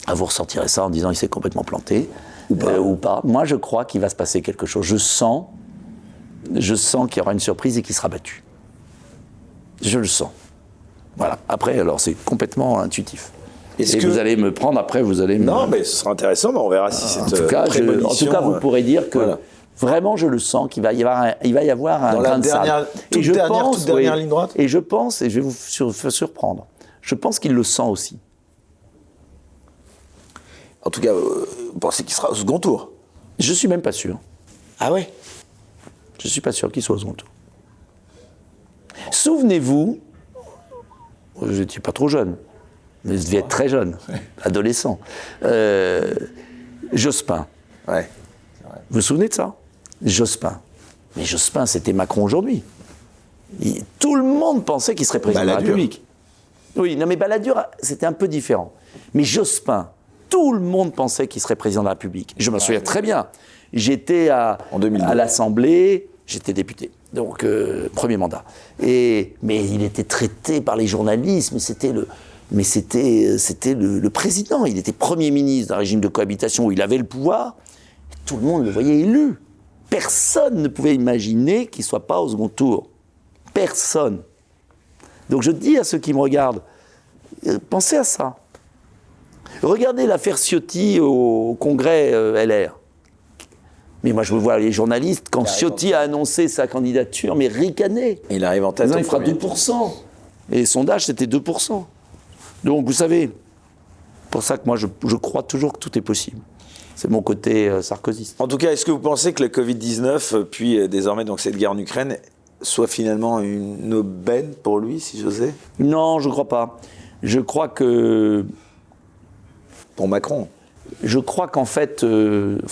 Ah, vous ressortirez ça en disant il s'est complètement planté, ou pas. Moi, je crois qu'il va se passer quelque chose. Je sens qu'il y aura une surprise et qu'il sera battu. Je le sens. Voilà. Après, alors, c'est complètement intuitif. Vous allez me prendre après, vous allez me...
Non, mais ce sera intéressant, mais on verra si c'est prémonition...
En tout cas, vous pourrez dire que vraiment, je le sens, qu'il va y avoir un grain de sable.
Toute dernière ligne droite.
Et je pense, et je vais vous surprendre, je pense qu'il le sent aussi.
En tout cas, vous pensez qu'il sera au second tour?
Je ne suis même pas sûr.
Ah ouais?
Je ne suis pas sûr qu'il soit au second tour. Souvenez-vous, je n'étais pas trop jeune, mais je devais être très jeune, adolescent. Jospin.
Ouais.
Vous vous souvenez de ça? Jospin. Mais Jospin, c'était Macron aujourd'hui. Tout le monde pensait qu'il serait président de la
Balladur.
République. Oui, non mais Balladur, c'était un peu différent. Mais Jospin, tout le monde pensait qu'il serait président de la République. Je me souviens très bien. J'étais à l'Assemblée, j'étais député, donc premier mandat. Mais il était traité par les journalistes, c'était le président. Il était Premier ministre d'un régime de cohabitation où il avait le pouvoir. Tout le monde le voyait élu. Personne ne pouvait imaginer qu'il ne soit pas au second tour. Personne. Donc je dis à ceux qui me regardent, pensez à ça. Regardez l'affaire Ciotti au congrès LR. Mais moi je veux voir les journalistes, quand Ciotti a annoncé sa candidature, mais ricaner.
Il arrive en tête.
Il fera 2%. Et les sondages, c'était 2%. Donc vous savez, pour ça que moi je crois toujours que tout est possible. C'est mon côté sarkozyste.
En tout cas, est-ce que vous pensez que le Covid-19, puis désormais donc cette guerre en Ukraine, soit finalement une aubaine pour lui, si j'osais?
Non, je ne crois pas. Je crois que...
Pour Macron?
Je crois qu'en fait,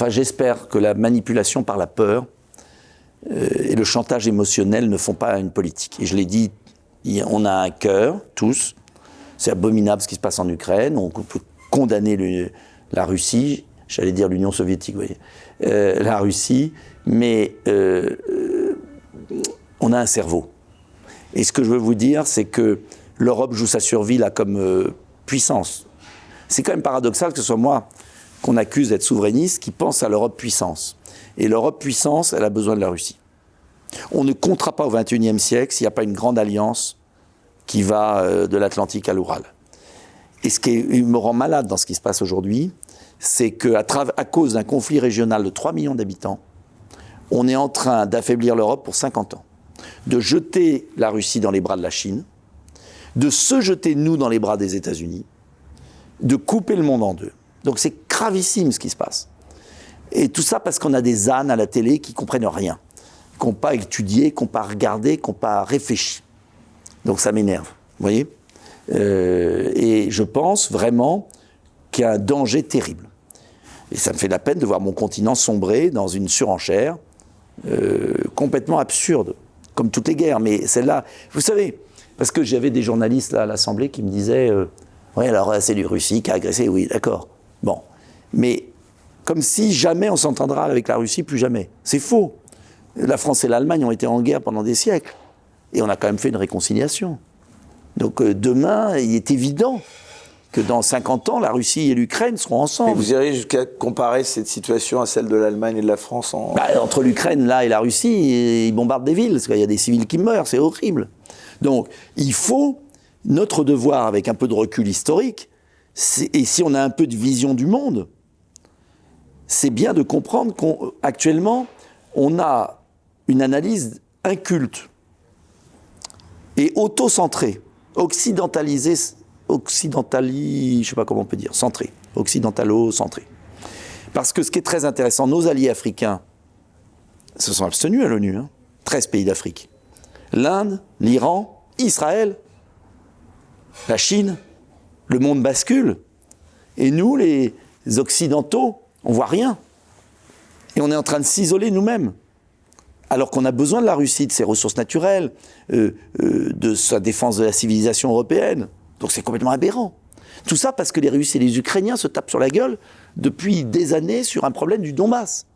j'espère que la manipulation par la peur et le chantage émotionnel ne font pas une politique. Et je l'ai dit, on a un cœur, tous. C'est abominable ce qui se passe en Ukraine. On peut condamner la Russie, j'allais dire l'Union soviétique, vous voyez, la Russie, mais on a un cerveau. Et ce que je veux vous dire, c'est que l'Europe joue sa survie là comme puissance. C'est quand même paradoxal que ce soit moi qu'on accuse d'être souverainiste qui pense à l'Europe puissance. Et l'Europe puissance, elle a besoin de la Russie. On ne comptera pas au XXIe siècle s'il n'y a pas une grande alliance qui va de l'Atlantique à l'Oural. Et ce qui me rend malade dans ce qui se passe aujourd'hui, c'est qu'à cause d'un conflit régional de 3 millions d'habitants, on est en train d'affaiblir l'Europe pour 50 ans. De jeter la Russie dans les bras de la Chine, de se jeter, nous, dans les bras des États-Unis, de couper le monde en deux. Donc c'est gravissime ce qui se passe. Et tout ça parce qu'on a des ânes à la télé qui ne comprennent rien, qui n'ont pas étudié, qui n'ont pas regardé, qui n'ont pas réfléchi. Donc ça m'énerve, vous voyez. Et je pense vraiment qu'il y a un danger terrible. Et ça me fait de la peine de voir mon continent sombrer dans une surenchère complètement absurde, comme toutes les guerres. Mais celle-là, vous savez, parce que j'avais des journalistes là, à l'Assemblée qui me disaient oui, alors c'est la Russie qui a agressé, oui, d'accord. Bon. Mais comme si jamais on s'entendra avec la Russie, plus jamais. C'est faux. La France et l'Allemagne ont été en guerre pendant des siècles. Et on a quand même fait une réconciliation. Donc demain, il est évident que dans 50 ans, la Russie et l'Ukraine seront ensemble.
Et vous irez jusqu'à comparer cette situation à celle de l'Allemagne et de la France
entre l'Ukraine, là, et la Russie, ils bombardent des villes, parce qu'il y a des civils qui meurent, c'est horrible. Donc, il faut, notre devoir, avec un peu de recul historique, et si on a un peu de vision du monde, c'est bien de comprendre qu'actuellement, on a une analyse inculte et auto-centrée, occidentalisée, je sais pas comment on peut dire, centrée, occidentalo-centrée. Parce que ce qui est très intéressant, nos alliés africains se sont abstenus à l'ONU, 13 pays d'Afrique. L'Inde, l'Iran, Israël, la Chine, le monde bascule. Et nous, les Occidentaux, on voit rien. Et on est en train de s'isoler nous-mêmes. Alors qu'on a besoin de la Russie, de ses ressources naturelles, de sa défense de la civilisation européenne. Donc c'est complètement aberrant. Tout ça parce que les Russes et les Ukrainiens se tapent sur la gueule depuis des années sur un problème du Donbass,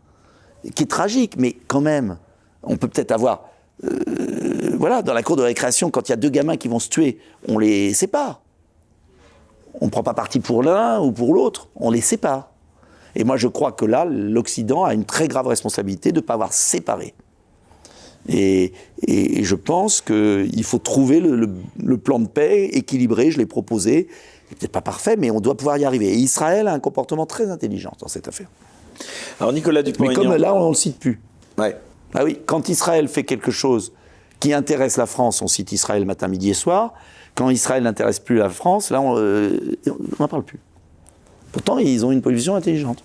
qui est tragique, mais quand même, on peut peut-être avoir... dans la cour de récréation, quand il y a deux gamins qui vont se tuer, on les sépare. On ne prend pas parti pour l'un ou pour l'autre, on les sépare. Et moi, je crois que là, l'Occident a une très grave responsabilité de ne pas avoir séparé. Et je pense qu'il faut trouver le plan de paix équilibré, je l'ai proposé. Il n'est peut-être pas parfait, mais on doit pouvoir y arriver. Et Israël a un comportement très intelligent dans cette affaire.
Alors Nicolas Dupont-Aignan...
Mais comme là, on ne le cite plus.
Ouais.
Ah oui, quand Israël fait quelque chose qui intéresse la France, on cite Israël matin, midi et soir. Quand Israël n'intéresse plus la France, là, on n'en parle plus. Pourtant, ils ont une position intelligente.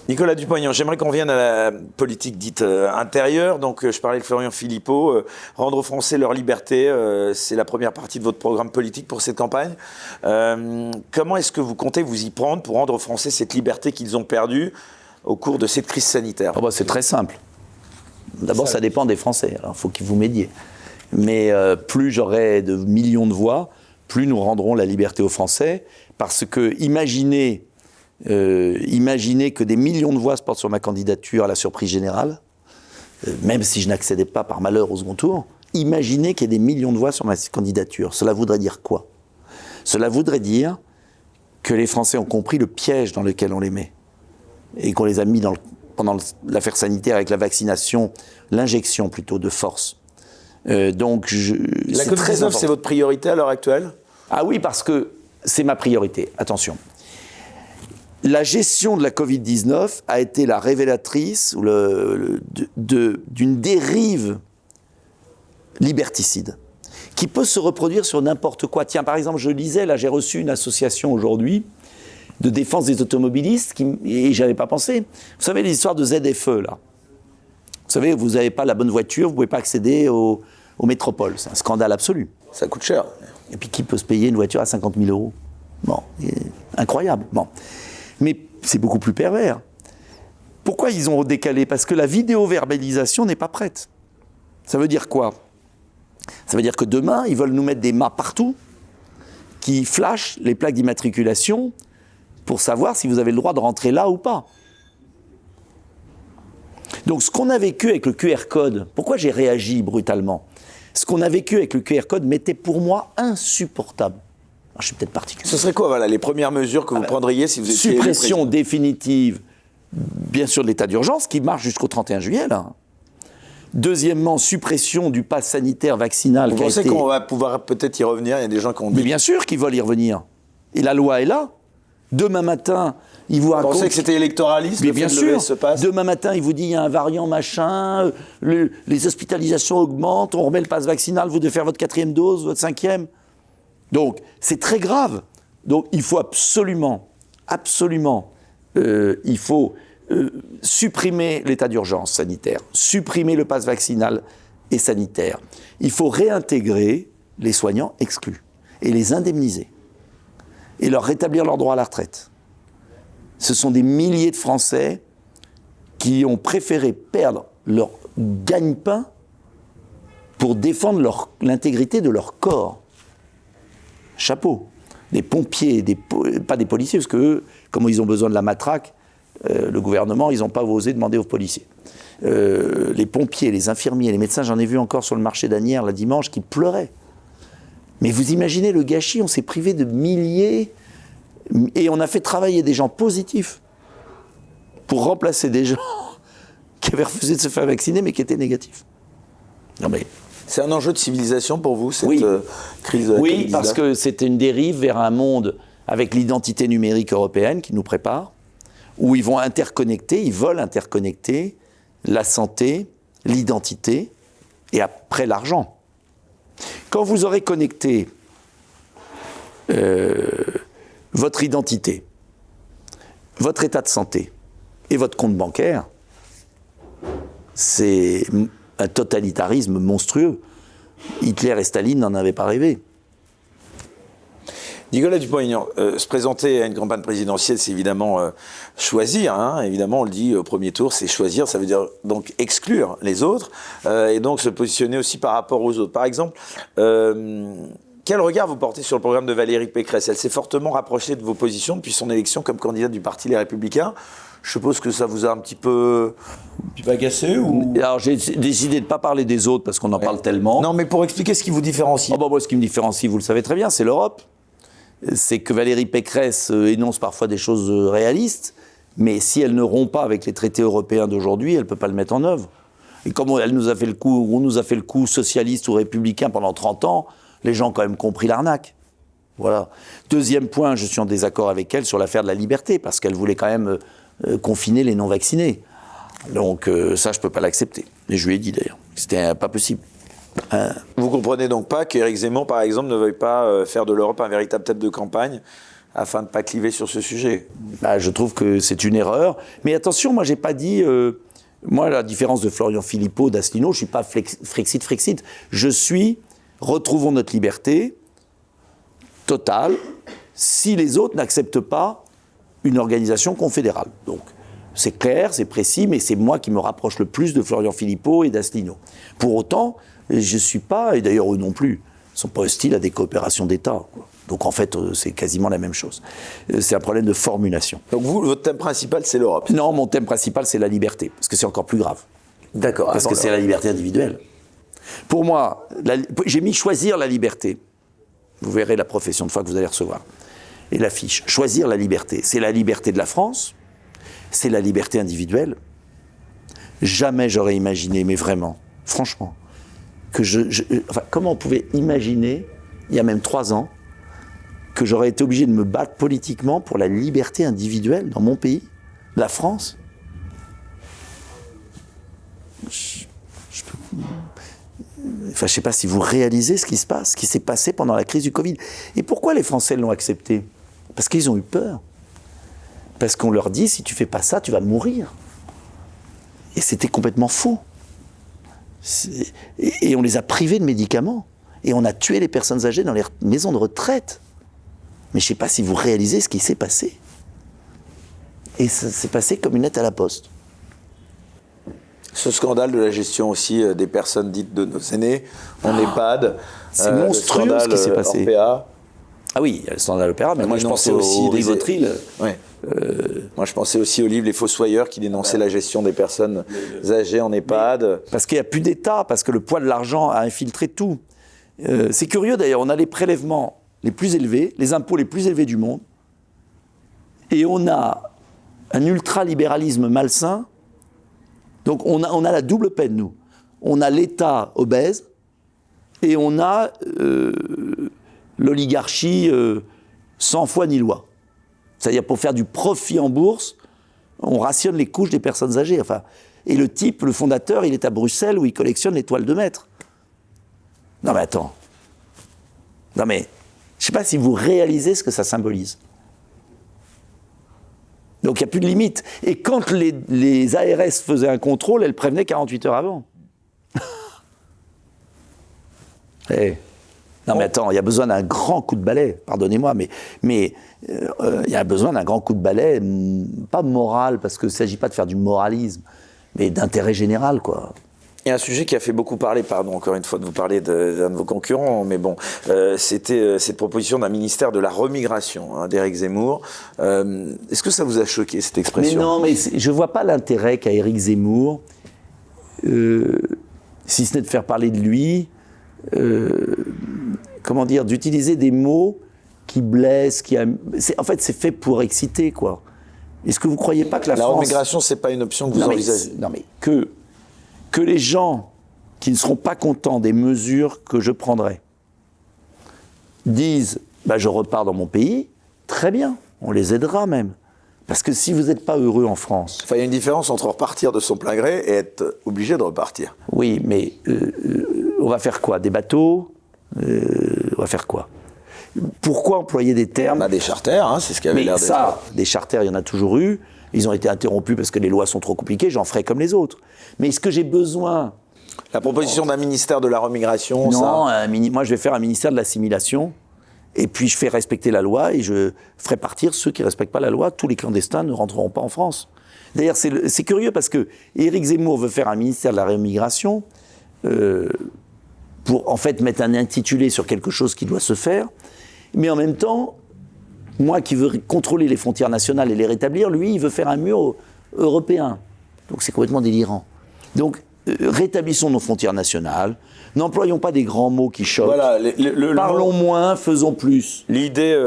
Nicolas Dupont-Aignan, j'aimerais qu'on revienne à la politique dite intérieure. Donc, je parlais de Florian Philippot. Rendre aux Français leur liberté, c'est la première partie de votre programme politique pour cette campagne. Comment est-ce que vous comptez vous y prendre pour rendre aux Français cette liberté qu'ils ont perdue au cours de cette crise sanitaire ?
C'est très simple. D'abord, ça dépend des Français. Alors, il faut qu'ils vous m'aidiez. Mais plus j'aurai de millions de voix, plus nous rendrons la liberté aux Français. Parce que imaginez que des millions de voix se portent sur ma candidature à la surprise générale, même si je n'accédais pas par malheur au second tour, imaginez qu'il y ait des millions de voix sur ma candidature. Cela voudrait dire quoi ? Cela voudrait dire que les Français ont compris le piège dans lequel on les met. Et qu'on les a mis pendant l'affaire sanitaire avec la vaccination, l'injection plutôt de force. Donc,
la Covid-19, c'est votre priorité à l'heure actuelle ?
Ah oui, parce que c'est ma priorité. Attention. La gestion de la Covid-19 a été la révélatrice d'une dérive liberticide qui peut se reproduire sur n'importe quoi. Tiens, par exemple, je lisais, là, j'ai reçu une association aujourd'hui de défense des automobilistes et j'y avais pas pensé. Vous savez, les histoires de ZFE, là. Vous savez, vous n'avez pas la bonne voiture, vous ne pouvez pas accéder aux métropoles. C'est un scandale absolu.
Ça coûte cher.
Et puis, qui peut se payer une voiture à 50 000 euros ? Bon, incroyable. Bon. Mais c'est beaucoup plus pervers. Pourquoi ils ont décalé ? Parce que la vidéo-verbalisation n'est pas prête. Ça veut dire quoi ? Ça veut dire que demain, ils veulent nous mettre des mâts partout qui flashent les plaques d'immatriculation pour savoir si vous avez le droit de rentrer là ou pas. Donc ce qu'on a vécu avec le QR code, pourquoi j'ai réagi brutalement ? Ce qu'on a vécu avec le QR code m'était pour moi insupportable. Alors, je suis peut-être particulier.
Ce serait quoi, voilà, les premières mesures que vous prendriez si vous étiez
suppression définitive, bien sûr, de l'état d'urgence, qui marche jusqu'au 31 juillet, là. Deuxièmement, suppression du pass sanitaire vaccinal.
Vous pensez qu'on va pouvoir peut-être y revenir ? Il y a des gens qui ont dit...
Mais bien sûr qu'ils veulent y revenir. Et la loi est là. Demain matin, ils vous racontent...
Vous pensez que c'était électoraliste,
mais bien sûr.
Ce pass ?
Demain matin, il vous dit il y a un variant machin, les hospitalisations augmentent, on remet le pass vaccinal, vous devez faire votre 4e dose, votre 5e. Donc, c'est très grave. Donc, il faut absolument, supprimer l'état d'urgence sanitaire, supprimer le pass vaccinal et sanitaire. Il faut réintégrer les soignants exclus et les indemniser et leur rétablir leur droit à la retraite. Ce sont des milliers de Français qui ont préféré perdre leur gagne-pain pour défendre l'intégrité de leur corps. Chapeau. Des pompiers, pas des policiers, parce qu'eux, comme ils ont besoin de la matraque, le gouvernement, ils n'ont pas osé demander aux policiers. Les pompiers, les infirmiers, les médecins, j'en ai vu encore sur le marché d'Asnières, la dimanche, qui pleuraient. Mais vous imaginez le gâchis, on s'est privé de milliers, et on a fait travailler des gens positifs pour remplacer des gens qui avaient refusé de se faire vacciner, mais qui étaient négatifs. Non mais...
C'est un enjeu de civilisation pour vous, cette crise de la
Oui,
Covid-19 ?
parce que c'est une dérive vers un monde avec l'identité numérique européenne qui nous prépare, où ils veulent interconnecter la santé, l'identité, et après l'argent. Quand vous aurez connecté votre identité, votre état de santé et votre compte bancaire, c'est un totalitarisme monstrueux. Hitler et Staline n'en avaient pas rêvé.
Nicolas Dupont-Aignan, se présenter à une campagne présidentielle, c'est évidemment choisir. Hein, évidemment, on le dit au premier tour, c'est choisir. Ça veut dire donc exclure les autres et donc se positionner aussi par rapport aux autres. Par exemple, quel regard vous portez sur le programme de Valérie Pécresse ? Elle s'est fortement rapprochée de vos positions depuis son élection comme candidate du Parti Les Républicains. Je suppose que ça vous a un petit peu agacé ou...
Alors j'ai décidé de ne pas parler des autres parce qu'on en parle tellement.
Non, mais pour expliquer ce qui vous différencie.
Moi, ce qui me différencie, vous le savez très bien, c'est l'Europe. C'est que Valérie Pécresse énonce parfois des choses réalistes, mais si elle ne rompt pas avec les traités européens d'aujourd'hui, elle ne peut pas le mettre en œuvre. Et comme on nous a fait le coup socialiste ou républicain pendant 30 ans, les gens ont quand même compris l'arnaque. Voilà. Deuxième point, je suis en désaccord avec elle sur l'affaire de la liberté, parce qu'elle voulait quand même confiner les non-vaccinés. Donc ça, je ne peux pas l'accepter. Et je lui ai dit d'ailleurs, c'était pas possible.
Vous comprenez donc pas qu'Éric Zemmour, par exemple, ne veuille pas faire de l'Europe un véritable tête de campagne afin de ne pas cliver sur ce sujet ?
Je trouve que c'est une erreur. Mais attention, moi, j'ai pas dit... moi, la différence de Florian Philippot, d'Asselineau, je ne suis pas Frexit. Je suis retrouvons notre liberté totale si les autres n'acceptent pas une organisation confédérale. Donc, c'est clair, c'est précis, mais c'est moi qui me rapproche le plus de Florian Philippot et d'Asselineau. Pour autant, Et je ne suis pas, et d'ailleurs eux non plus, ne sont pas hostiles à des coopérations d'État, quoi. Donc en fait, c'est quasiment la même chose. C'est un problème de formulation.
Donc vous, votre thème principal, c'est l'Europe?
Non, mon thème principal, c'est la liberté, parce que c'est encore plus grave.
D'accord.
Parce que c'est la liberté individuelle. Pour moi, j'ai mis choisir la liberté. Vous verrez la profession de foi que vous allez recevoir. Et l'affiche. Choisir la liberté. C'est la liberté de la France, c'est la liberté individuelle. Jamais j'aurais imaginé, mais vraiment, franchement, que enfin, comment on pouvait imaginer, il y a même 3 ans, que j'aurais été obligé de me battre politiquement pour la liberté individuelle dans mon pays, la France. Enfin, je ne sais pas si vous réalisez ce qui se passe, ce qui s'est passé pendant la crise du Covid. Et pourquoi les Français l'ont accepté? Parce qu'ils ont eu peur. Parce qu'on leur dit, si tu ne fais pas ça, tu vas mourir. Et c'était complètement faux. Et on les a privés de médicaments. Et on a tué les personnes âgées dans les maisons de retraite. Mais je ne sais pas si vous réalisez ce qui s'est passé. Et ça s'est passé comme une lettre à la poste.
Ce scandale de la gestion aussi des personnes dites de nos aînés en EHPAD.
C'est monstrueux ce qui s'est passé.
Orpea.
Ah oui, il y a le scandale Opéra, mais moi je pensais aussi au Rivotril.
Ouais. Moi je pensais aussi au livre Les Fossoyeurs qui dénonçait la gestion des personnes âgées en EHPAD.
Parce qu'il n'y a plus d'État, parce que le poids de l'argent a infiltré tout. C'est curieux d'ailleurs, on a les prélèvements les plus élevés, les impôts les plus élevés du monde, et on a un ultralibéralisme malsain. Donc on a la double peine, nous. On a l'État obèse et on a l'oligarchie sans foi ni loi. C'est-à-dire pour faire du profit en bourse, on rationne les couches des personnes âgées. Enfin, et le type, le fondateur, il est à Bruxelles où il collectionne les toiles de maître. Non mais attends. Non mais, je ne sais pas si vous réalisez ce que ça symbolise. Donc il n'y a plus de limite. Et quand les ARS faisaient un contrôle, elles prévenaient 48 heures avant. Non mais attends, il y a besoin d'un grand coup de balai, pardonnez-moi, mais il y a besoin d'un grand coup de balai, pas moral, parce qu'il ne s'agit pas de faire du moralisme, mais d'intérêt général, quoi.
Il y a un sujet qui a fait beaucoup parler, pardon, encore une fois, de vous parler d'un de vos concurrents, mais bon, c'était cette proposition d'un ministère de la remigration, d'Éric Zemmour. Est-ce que ça vous a choqué, cette expression?
Mais non, mais je ne vois pas l'intérêt qu'a Éric Zemmour, si ce n'est de faire parler de lui, comment dire, d'utiliser des mots qui blessent, en fait, c'est fait pour exciter, quoi. Est-ce que vous ne croyez pas que la France...
La remigration, ce n'est pas une option que vous envisagez?
Non, mais que les gens qui ne seront pas contents des mesures que je prendrai disent bah, « je repars dans mon pays », très bien, on les aidera même. Parce que si vous n'êtes pas heureux en France...
Enfin, il y a une différence entre repartir de son plein gré et être obligé de repartir.
Oui, mais on va faire quoi? Des bateaux? On va faire quoi? Pourquoi employer des termes?
On a des charters, hein, c'est ce qui avait l'air d'être.
Ça, des charters, il y en a toujours eu. Ils ont été interrompus parce que les lois sont trop compliquées, j'en ferai comme les autres. Mais est-ce que j'ai besoin...
La proposition d'un ministère de la remigration,
non, moi je vais faire un ministère de l'assimilation, et puis je fais respecter la loi, et je ferai partir ceux qui ne respectent pas la loi, tous les clandestins ne rentreront pas en France. D'ailleurs, c'est curieux parce que Éric Zemmour veut faire un ministère de la remigration, pour en fait mettre un intitulé sur quelque chose qui doit se faire, mais en même temps... Moi qui veux contrôler les frontières nationales et les rétablir, lui, il veut faire un mur européen. Donc c'est complètement délirant. Donc rétablissons nos frontières nationales, n'employons pas des grands mots qui choquent,
voilà,
parlons moins, faisons plus.
L'idée,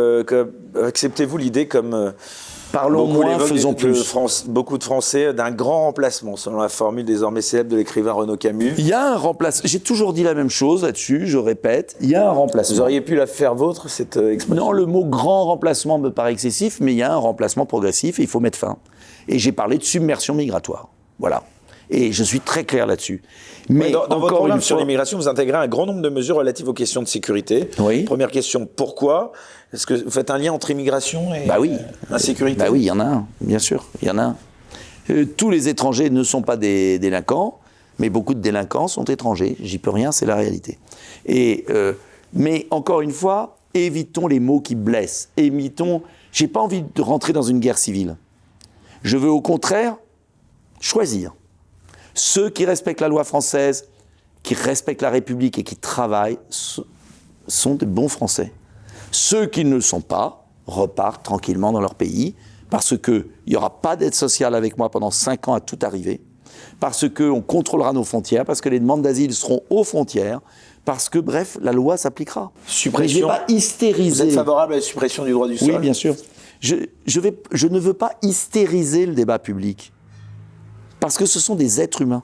acceptez-vous l'idée comme...
Parlons moins, faisons plus.
Beaucoup de Français d'un grand remplacement, selon la formule désormais célèbre de l'écrivain Renaud Camus.
Il y a un remplacement. J'ai toujours dit la même chose là-dessus, je répète, il y a un remplacement.
Vous auriez pu la faire vôtre, cette expression?
Non, le mot grand remplacement me paraît excessif, mais il y a un remplacement progressif et il faut mettre fin. Et j'ai parlé de submersion migratoire. Voilà. Et je suis très clair là-dessus.
Mais dans votre programme sur l'immigration, vous intégrez un grand nombre de mesures relatives aux questions de sécurité.
Oui.
Première question, pourquoi? Est-ce que vous faites un lien entre immigration et insécurité?
Bah oui, il y en a un, bien sûr, il y en a un. Tous les étrangers ne sont pas des délinquants, mais beaucoup de délinquants sont étrangers. J'y peux rien, c'est la réalité. Mais encore une fois, évitons les mots qui blessent. J'ai pas envie de rentrer dans une guerre civile. Je veux au contraire choisir ceux qui respectent la loi française, qui respectent la République et qui travaillent sont des bons Français. Ceux qui ne le sont pas repartent tranquillement dans leur pays parce qu'il n'y aura pas d'aide sociale avec moi pendant 5 ans à tout arriver, parce qu'on contrôlera nos frontières, parce que les demandes d'asile seront aux frontières, parce que, bref, la loi s'appliquera.
Suppression.
Mais je ne vais pas hystériser.
Vous êtes favorable à la suppression du droit du sol?
Oui, bien sûr. Je ne veux pas hystériser le débat public, parce que ce sont des êtres humains.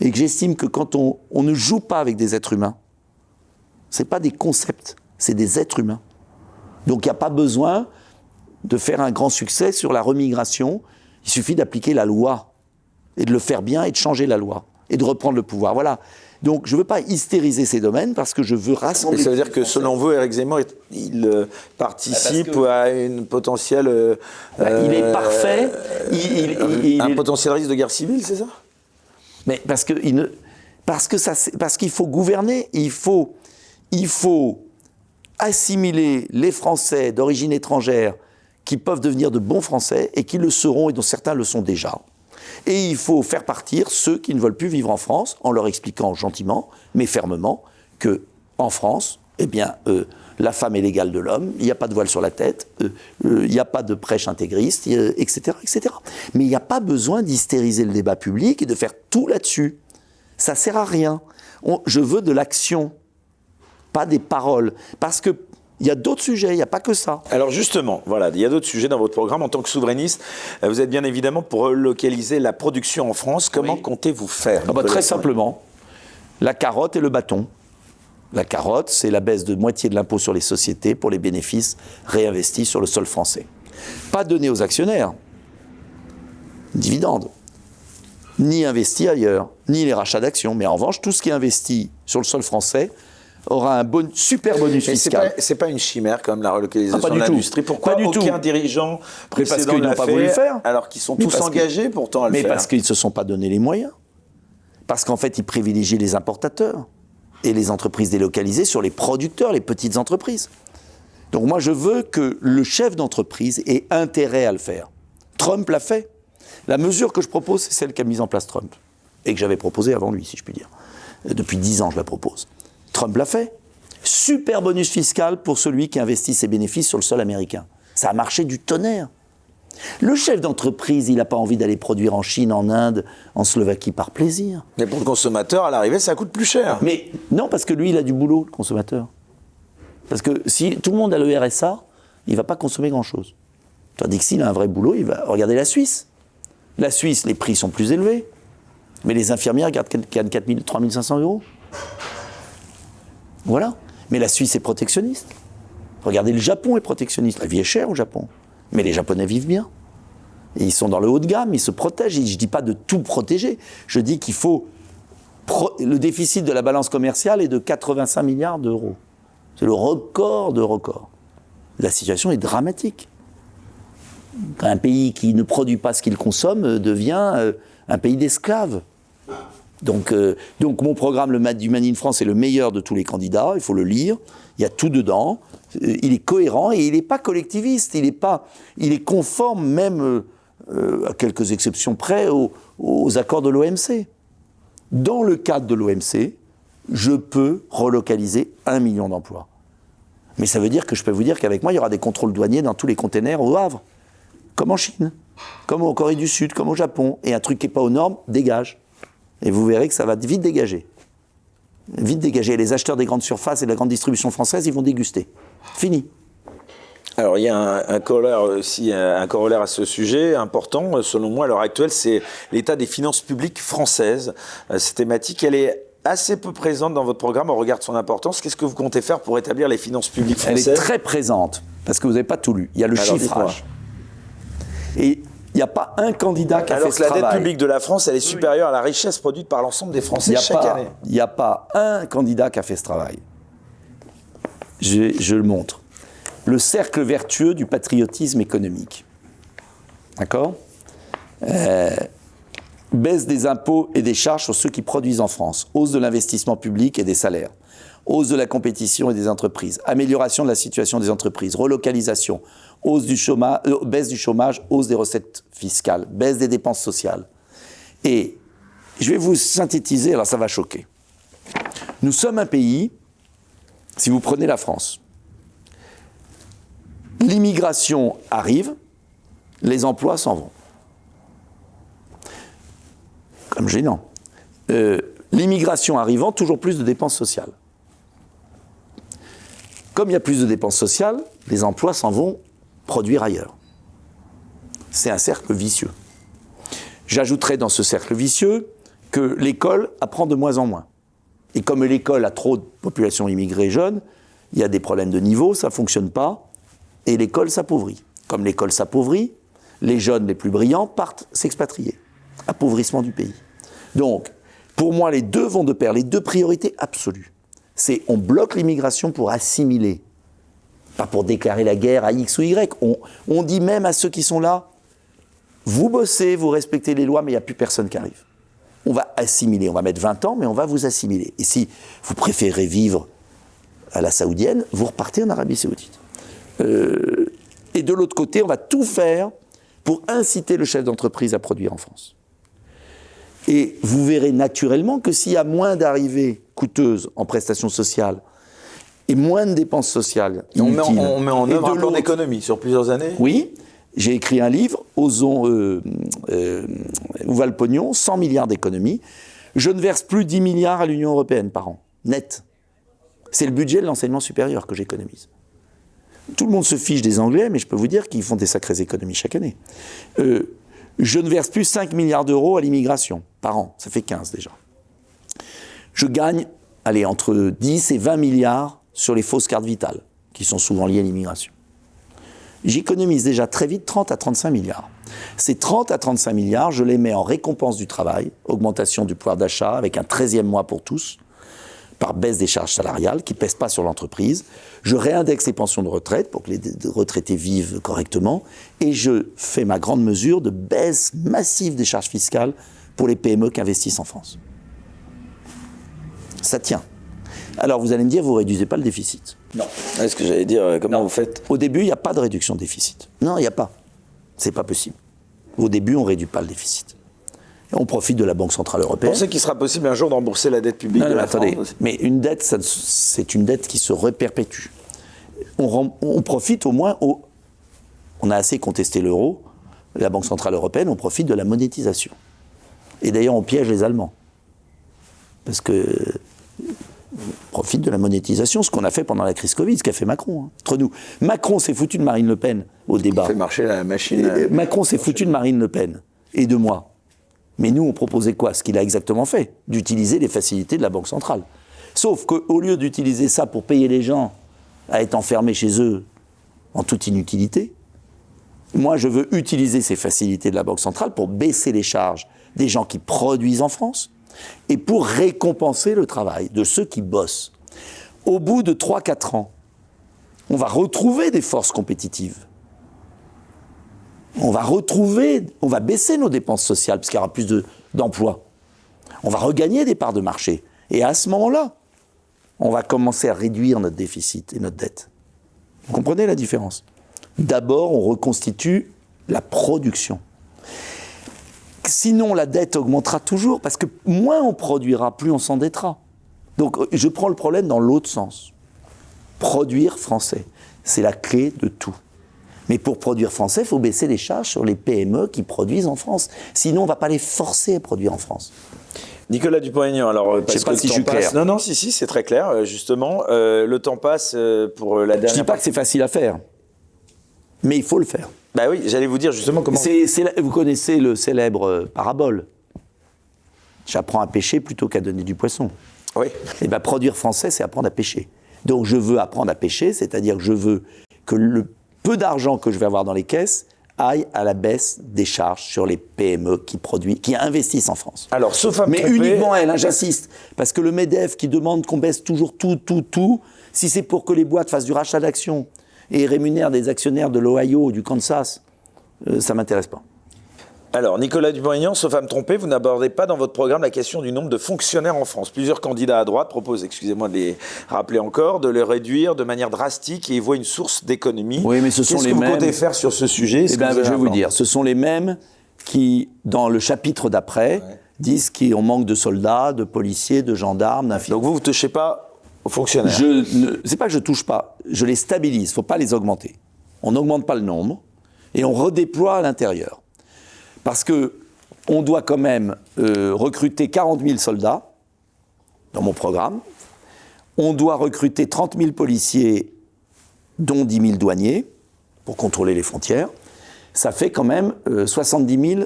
Et que j'estime que quand on ne joue pas avec des êtres humains, ce n'est pas des concepts, c'est des êtres humains. Donc il n'y a pas besoin de faire un grand succès sur la remigration, il suffit d'appliquer la loi, et de le faire bien, et de changer la loi, et de reprendre le pouvoir. Voilà. Donc je ne veux pas hystériser ces domaines, parce que je veux rassembler...
Et ça veut dire que selon vous, Éric Zemmour, il participe à une potentielle...
il est parfait.
Un potentiel risque de guerre civile, c'est ça?
Mais parce qu'il faut gouverner, il faut assimiler les Français d'origine étrangère qui peuvent devenir de bons Français et qui le seront et dont certains le sont déjà. Et il faut faire partir ceux qui ne veulent plus vivre en France en leur expliquant gentiment, mais fermement, que en France, eh bien, la femme est l'égale de l'homme, il n'y a pas de voile sur la tête, il n'y a pas de prêche intégriste, etc., etc. Mais il n'y a pas besoin d'hystériser le débat public et de faire tout là-dessus. Ça ne sert à rien. Je veux de l'action, pas des paroles. Parce qu'il y a d'autres sujets, il n'y a pas que ça.
Alors justement, voilà, il y a d'autres sujets dans votre programme. En tant que souverainiste, vous êtes bien évidemment pour relocaliser la production en France. Comment comptez-vous faire?
Très simplement, la carotte et le bâton. La carotte, c'est la baisse de moitié de l'impôt sur les sociétés pour les bénéfices réinvestis sur le sol français. Pas donné aux actionnaires, dividendes, ni investi ailleurs, ni les rachats d'actions. Mais en revanche, tout ce qui est investi sur le sol français aura un super bonus fiscal.
C'est pas une chimère comme la relocalisation de l'industrie. Pourquoi aucun dirigeant précédent
n'ont pas voulu le faire,
alors qu'ils sont tous engagés pourtant à le faire?
Mais parce qu'ils ne se sont pas donné les moyens. Parce qu'en fait, ils privilégient les importateurs et les entreprises délocalisées sur les producteurs, les petites entreprises. Donc moi, je veux que le chef d'entreprise ait intérêt à le faire. Trump l'a fait. La mesure que je propose, c'est celle qu'a mise en place Trump. Et que j'avais proposée avant lui, si je puis dire. Depuis 10 ans, je la propose. Trump l'a fait. Super bonus fiscal pour celui qui investit ses bénéfices sur le sol américain. Ça a marché du tonnerre. Le chef d'entreprise, il n'a pas envie d'aller produire en Chine, en Inde, en Slovaquie par plaisir.
Mais pour le consommateur, à l'arrivée, ça coûte plus cher.
Mais non, parce que lui, il a du boulot, le consommateur. Parce que si tout le monde a le RSA, il ne va pas consommer grand-chose. Tandis que s'il a un vrai boulot, il va regarder la Suisse. La Suisse, les prix sont plus élevés, mais les infirmières gagnent 3 500 €. Voilà. Mais la Suisse est protectionniste. Regardez, le Japon est protectionniste. La vie est chère au Japon. Mais les Japonais vivent bien. Et ils sont dans le haut de gamme, ils se protègent. Je ne dis pas de tout protéger. Je dis qu'il faut... Le déficit de la balance commerciale est de 85 milliards d'euros. C'est le record de records. La situation est dramatique. Un pays qui ne produit pas ce qu'il consomme devient un pays d'esclaves. Donc mon programme, le du Made in France, est le meilleur de tous les candidats. Il faut le lire. Il y a tout dedans. Il est cohérent et il n'est pas collectiviste. Il est conforme même, à quelques exceptions près, aux accords de l'OMC. Dans le cadre de l'OMC, je peux relocaliser 1 million d'emplois. Mais ça veut dire que je peux vous dire qu'avec moi, il y aura des contrôles douaniers dans tous les containers au Havre. Comme en Chine, comme en Corée du Sud, comme au Japon. Et un truc qui n'est pas aux normes, dégage. Et vous verrez que ça va vite dégager. Vite dégager. Les acheteurs des grandes surfaces et de la grande distribution française, ils vont déguster. Fini.
Alors il y a un corollaire aussi, un corollaire à ce sujet important, selon moi, à l'heure actuelle, c'est l'état des finances publiques françaises. Cette thématique, elle est assez peu présente dans votre programme, on regarde son importance. Qu'est-ce que vous comptez faire pour établir les finances publiques françaises?
Elle est très présente, parce que vous n'avez pas tout lu. Il y a le chiffrage. Et il n'y a pas un candidat qui a fait ce travail.
Alors que la dette publique de la France, elle est supérieure à la richesse produite par l'ensemble des Français chaque année.
Il n'y a pas un candidat qui a fait ce travail. Je le montre. Le cercle vertueux du patriotisme économique. D'accord ? Baisse des impôts et des charges sur ceux qui produisent en France. Hausse de l'investissement public et des salaires. Hausse de la compétition et des entreprises. Amélioration de la situation des entreprises. Relocalisation. Hausse du chômage, baisse du chômage, hausse des recettes fiscales, baisse des dépenses sociales. Et je vais vous synthétiser, alors ça va choquer. Nous sommes un pays, si vous prenez la France, l'immigration arrive, les emplois s'en vont. Comme gênant. L'immigration arrivant, toujours plus de dépenses sociales. Comme il y a plus de dépenses sociales, les emplois s'en vont produire ailleurs. C'est un cercle vicieux. J'ajouterais dans ce cercle vicieux que l'école apprend de moins en moins. Et comme l'école a trop de population immigrée jeune, il y a des problèmes de niveau, ça ne fonctionne pas, et l'école s'appauvrit. Comme l'école s'appauvrit, les jeunes les plus brillants partent s'expatrier. Appauvrissement du pays. Donc, pour moi, les deux vont de pair, les deux priorités absolues. C'est on bloque l'immigration pour assimiler, pas pour déclarer la guerre à X ou Y. On dit même à ceux qui sont là, vous bossez, vous respectez les lois, mais il n'y a plus personne qui arrive. On va assimiler, on va mettre 20 ans, mais on va vous assimiler. Et si vous préférez vivre à la saoudienne, vous repartez en Arabie Saoudite. Et de l'autre côté, on va tout faire pour inciter le chef d'entreprise à produire en France. Et vous verrez naturellement que s'il y a moins d'arrivées coûteuses en prestations sociales et moins de dépenses sociales inutiles,
on met en œuvre un plan d'économie sur plusieurs années.
Oui, j'ai écrit un livre, Osons où va le pognon, 100 milliards d'économies. Je ne verse plus 10 milliards à l'Union européenne par an, net. C'est le budget de l'enseignement supérieur que j'économise. Tout le monde se fiche des Anglais, mais je peux vous dire qu'ils font des sacrées économies chaque année. Je ne verse plus 5 milliards d'euros à l'immigration par an, ça fait 15 déjà. Je gagne, entre 10 et 20 milliards sur les fausses cartes vitales, qui sont souvent liées à l'immigration. J'économise déjà très vite 30 à 35 milliards. Ces 30 à 35 milliards, je les mets en récompense du travail, augmentation du pouvoir d'achat avec un 13e mois pour tous, par baisse des charges salariales qui ne pèsent pas sur l'entreprise. Je réindexe les pensions de retraite pour que les retraités vivent correctement. Et je fais ma grande mesure de baisse massive des charges fiscales pour les PME qui investissent en France. Ça tient. Alors vous allez me dire, vous ne réduisez pas le déficit.
Non. C'est ce que j'allais dire, comment vous faites ?
Au début, il n'y a pas de réduction de déficit. Non, il n'y a pas. C'est pas possible. Au début, on ne réduit pas le déficit. On profite de la Banque Centrale Européenne.
Vous pensez qu'il sera possible un jour de rembourser la dette publique de la
attendez,
France ?
mais une dette, c'est une dette qui se reperpétue. On profite au moins, on a assez contesté l'euro, la Banque Centrale Européenne, on profite de la monétisation. Et d'ailleurs, on piège les Allemands. Parce que on profite de la monétisation, ce qu'on a fait pendant la crise Covid, ce qu'a fait Macron, entre nous. Macron s'est foutu de Marine Le Pen au débat.
Il fait marcher la machine.
Macron s'est foutu de Marine Le Pen et de moi. Mais nous, on proposait quoi ? Ce qu'il a exactement fait, d'utiliser les facilités de la Banque centrale. Sauf qu'au lieu d'utiliser ça pour payer les gens à être enfermés chez eux en toute inutilité, moi, je veux utiliser ces facilités de la Banque centrale pour baisser les charges des gens qui produisent en France et pour récompenser le travail de ceux qui bossent. Au bout de 3-4 ans, on va retrouver des forces compétitives. On va baisser nos dépenses sociales parce qu'il y aura plus d'emplois. On va regagner des parts de marché. Et à ce moment-là, on va commencer à réduire notre déficit et notre dette. Vous comprenez la différence ? D'abord, on reconstitue la production. Sinon, la dette augmentera toujours parce que moins on produira, plus on s'endettera. Donc, je prends le problème dans l'autre sens. Produire français, c'est la clé de tout. Mais pour produire français, il faut baisser les charges sur les PME qui produisent en France. Sinon, on ne va pas les forcer à produire en France.
Nicolas Dupont-Aignan, alors, parce
je ne sais pas si je suis clair.
Non, si, c'est très clair, justement. Le temps passe pour la dernière...
Je ne dis pas que c'est facile à faire, mais il faut le faire.
Bah oui, j'allais vous dire justement comment...
Vous connaissez le célèbre parabole. J'apprends à pêcher plutôt qu'à donner du poisson.
Oui.
Et bien, produire français, c'est apprendre à pêcher. Donc, je veux apprendre à pêcher, c'est-à-dire que je veux que le peu d'argent que je vais avoir dans les caisses aille à la baisse des charges sur les PME qui investissent en France.
Alors, sauf à me
Mais
tromper,
uniquement elles, j'insiste. Parce que le MEDEF qui demande qu'on baisse toujours tout, si c'est pour que les boîtes fassent du rachat d'actions et rémunèrent des actionnaires de l'Ohio ou du Kansas, ça ne m'intéresse pas.
Alors, Nicolas Dupont-Aignan, sauf à me tromper, vous n'abordez pas dans votre programme la question du nombre de fonctionnaires en France. Plusieurs candidats à droite proposent, excusez-moi de les rappeler encore, de les réduire de manière drastique et y voient une source d'économie.
Oui, mais ce sont les mêmes...
Qu'est-ce que vous comptez faire sur ce sujet ?
Je vais vous dire, ce sont les mêmes qui, dans le chapitre d'après, disent qu'on manque de soldats, de policiers, de gendarmes, d'infirmiers.
Donc vous ne touchez pas aux fonctionnaires?
C'est pas que je touche pas, je les stabilise, il ne faut pas les augmenter. On n'augmente pas le nombre et on redéploie à l'intérieur. Parce qu'on doit quand même recruter 40 000 soldats dans mon programme. On doit recruter 30 000 policiers, dont 10 000 douaniers, pour contrôler les frontières. Ça fait quand même 70 000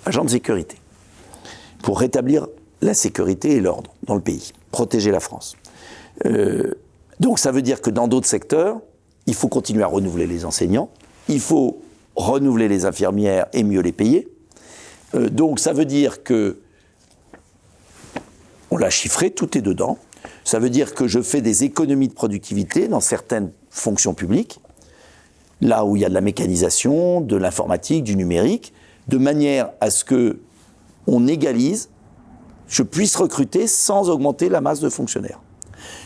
agents de sécurité pour rétablir la sécurité et l'ordre dans le pays, protéger la France. Donc ça veut dire que dans d'autres secteurs, il faut continuer à renouveler les enseignants, il faut renouveler les infirmières et mieux les payer. Donc ça veut dire que, on l'a chiffré, tout est dedans. Ça veut dire que je fais des économies de productivité dans certaines fonctions publiques, là où il y a de la mécanisation, de l'informatique, du numérique, de manière à ce qu'on égalise, je puisse recruter sans augmenter la masse de fonctionnaires.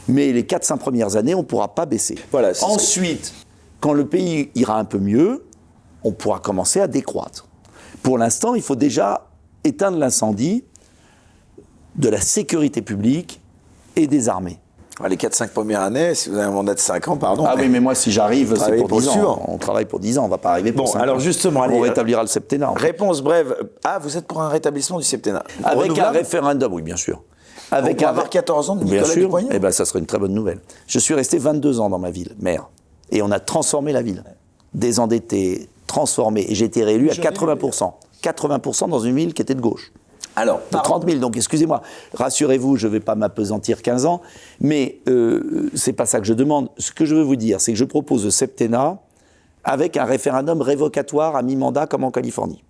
Mais les 4-5 premières années, on ne pourra pas baisser.
Voilà,
ensuite, quand le pays ira un peu mieux, on pourra commencer à décroître. Pour l'instant, il faut déjà éteindre l'incendie de la sécurité publique et des armées.
Les 4-5 premières années, si vous avez un mandat de 5 ans, pardon.
Ah oui, mais moi, si j'arrive, c'est pour 10 ans.
sûr.
On travaille pour 10 ans, on ne va pas arriver pour 5 ans.
Alors justement,
on rétablira le septennat.
Réponse brève. Ah, vous êtes pour un rétablissement du septennat?
Avec un référendum, oui, bien sûr.
Avec avoir 14 ans de Nicolas Dupont-Aignan?
Eh bien, ça serait une très bonne nouvelle. Je suis resté 22 ans dans ma ville, maire. Et on a transformé la ville. Désendetté, transformé. Et j'ai été réélu à 80%. 80% dans une ville qui était de gauche.
Alors,
de 30 000, donc excusez-moi, rassurez-vous, je ne vais pas m'appesantir 15 ans, mais c'est pas ça que je demande. Ce que je veux vous dire, c'est que je propose le septennat avec un référendum révocatoire à mi-mandat comme en Californie.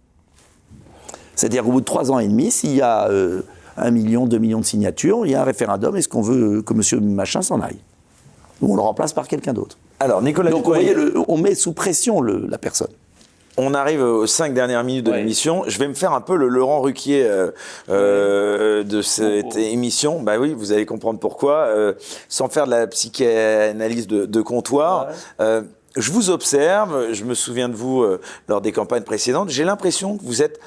C'est-à-dire qu'au bout de 3 ans et demi, s'il y a 1 million, 2 millions de signatures, il y a un référendum, est-ce qu'on veut que M. Machin s'en aille? Ou on le remplace par quelqu'un d'autre?
Alors, Nicolas
Donc, vous voyez, on met sous pression la personne.
On arrive aux 5 dernières minutes de l'émission. Je vais me faire un peu le Laurent Ruquier de cette émission. Bah oui, vous allez comprendre pourquoi. Sans faire de la psychanalyse de comptoir. Je vous observe, je me souviens de vous lors des campagnes précédentes. J'ai l'impression que vous êtes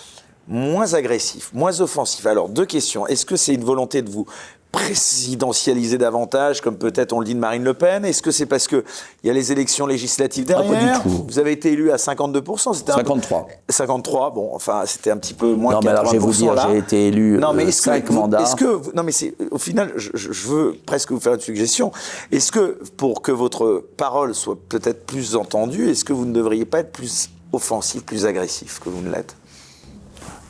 moins agressif, moins offensif. Alors, 2 questions. Est-ce que c'est une volonté de vous présidentialiser davantage, comme peut-être on le dit de Marine Le Pen? Est-ce que c'est parce qu'il y a les élections législatives derrière?
Pas du tout.
Vous avez été élu à 52%.
53.
53, bon, enfin, c'était un petit peu moins de 80%.
Non, mais alors, je vais vous dire, j'ai été élu 5 mandats.
Non, mais au final, je veux presque vous faire une suggestion. Est-ce que, pour que votre parole soit peut-être plus entendue, est-ce que vous ne devriez pas être plus offensif, plus agressif que vous ne l'êtes?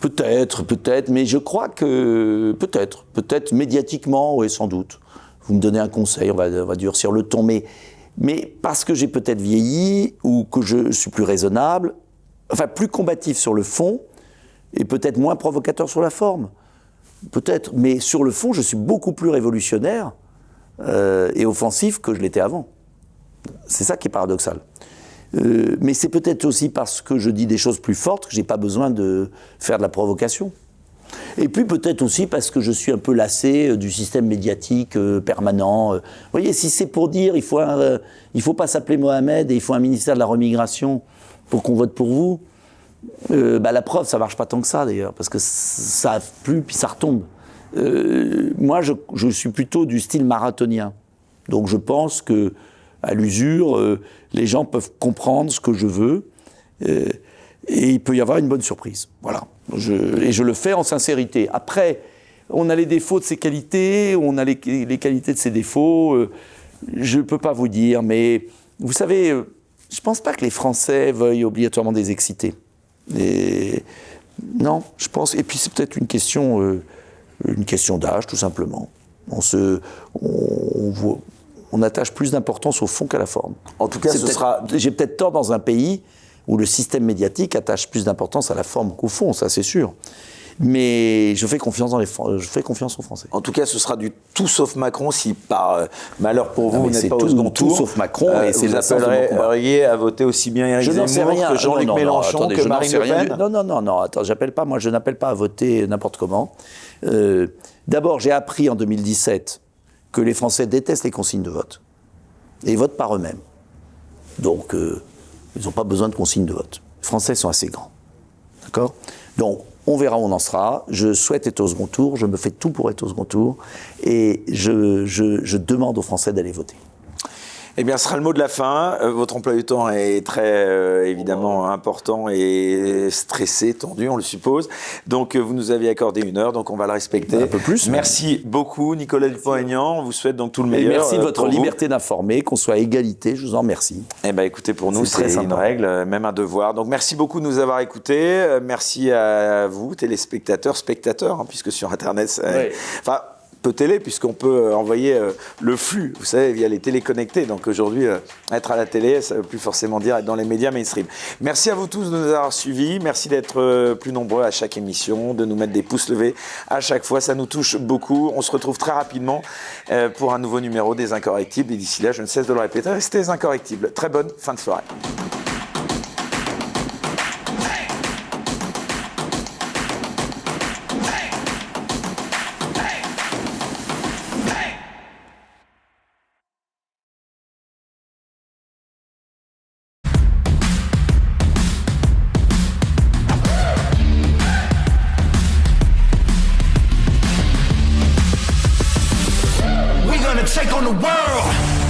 Peut-être, mais je crois que peut-être médiatiquement, oui, sans doute. Vous me donnez un conseil, on va durcir le ton, mais parce que j'ai peut-être vieilli ou que je suis plus raisonnable, enfin plus combatif sur le fond et peut-être moins provocateur sur la forme. Peut-être, mais sur le fond, je suis beaucoup plus révolutionnaire et offensif que je l'étais avant. C'est ça qui est paradoxal. Mais c'est peut-être aussi parce que je dis des choses plus fortes que je n'ai pas besoin de faire de la provocation. Et puis peut-être aussi parce que je suis un peu lassé du système médiatique permanent. Vous voyez, si c'est pour dire il faut pas s'appeler Mohamed et il faut un ministère de la remigration pour qu'on vote pour vous, la preuve, ça ne marche pas tant que ça d'ailleurs, parce que ça plu puis ça retombe. Moi, je suis plutôt du style marathonien. Donc je pense que à l'usure, les gens peuvent comprendre ce que je veux et il peut y avoir une bonne surprise. Voilà. Et je le fais en sincérité. Après, on a les défauts de ses qualités, on a les qualités de ses défauts. Je ne peux pas vous dire, mais vous savez, je ne pense pas que les Français veuillent obligatoirement des excités. Non, je pense. Et puis c'est peut-être une question d'âge, tout simplement. On attache plus d'importance au fond qu'à la forme.
En tout cas,
j'ai peut-être tort dans un pays où le système médiatique attache plus d'importance à la forme qu'au fond, ça c'est sûr. Mais je fais confiance aux Français.
En tout cas, ce sera du tout sauf Macron si par malheur pour vous, vous n'êtes pas au second tour.
Tout sauf Macron, et c'est
vous appelleriez à voter aussi bien Éric Zemmour que Jean-Luc Mélenchon, que Marine Le Pen.
Non, attends, je n'appelle pas à voter n'importe comment. D'abord, j'ai appris en 2017 que les Français détestent les consignes de vote et votent par eux-mêmes. Donc, ils n'ont pas besoin de consignes de vote. Les Français sont assez grands. D'accord ? Donc, On verra où on en sera. Je souhaite être au second tour. Je me fais tout pour être au second tour. Et je demande aux Français d'aller voter.
Eh bien, ce sera le mot de la fin. Votre emploi du temps est très, évidemment, important et stressé, tendu, on le suppose. Donc, vous nous aviez accordé 1 heure, donc on va le respecter.
Un peu plus.
Merci beaucoup, Nicolas Dupont-Aignan. On vous souhaite donc tout le meilleur.
Et merci de votre
pour
liberté d'informer, qu'on soit à égalité. Je vous en remercie.
Eh bien, écoutez, pour nous, c'est une règle, même un devoir. Donc, merci beaucoup de nous avoir écoutés. Merci à vous, téléspectateurs, spectateurs, hein, puisque sur Internet, enfin, peu télé, puisqu'on peut envoyer le flux, vous savez, via les téléconnectés. Donc aujourd'hui, être à la télé, ça ne veut plus forcément dire être dans les médias mainstream. Merci à vous tous de nous avoir suivis. Merci d'être plus nombreux à chaque émission, de nous mettre des pouces levés à chaque fois. Ça nous touche beaucoup. On se retrouve très rapidement pour un nouveau numéro des Incorrectibles. Et d'ici là, je ne cesse de le répéter, restez les Incorrectibles. Très bonne fin de soirée.
Take on the world.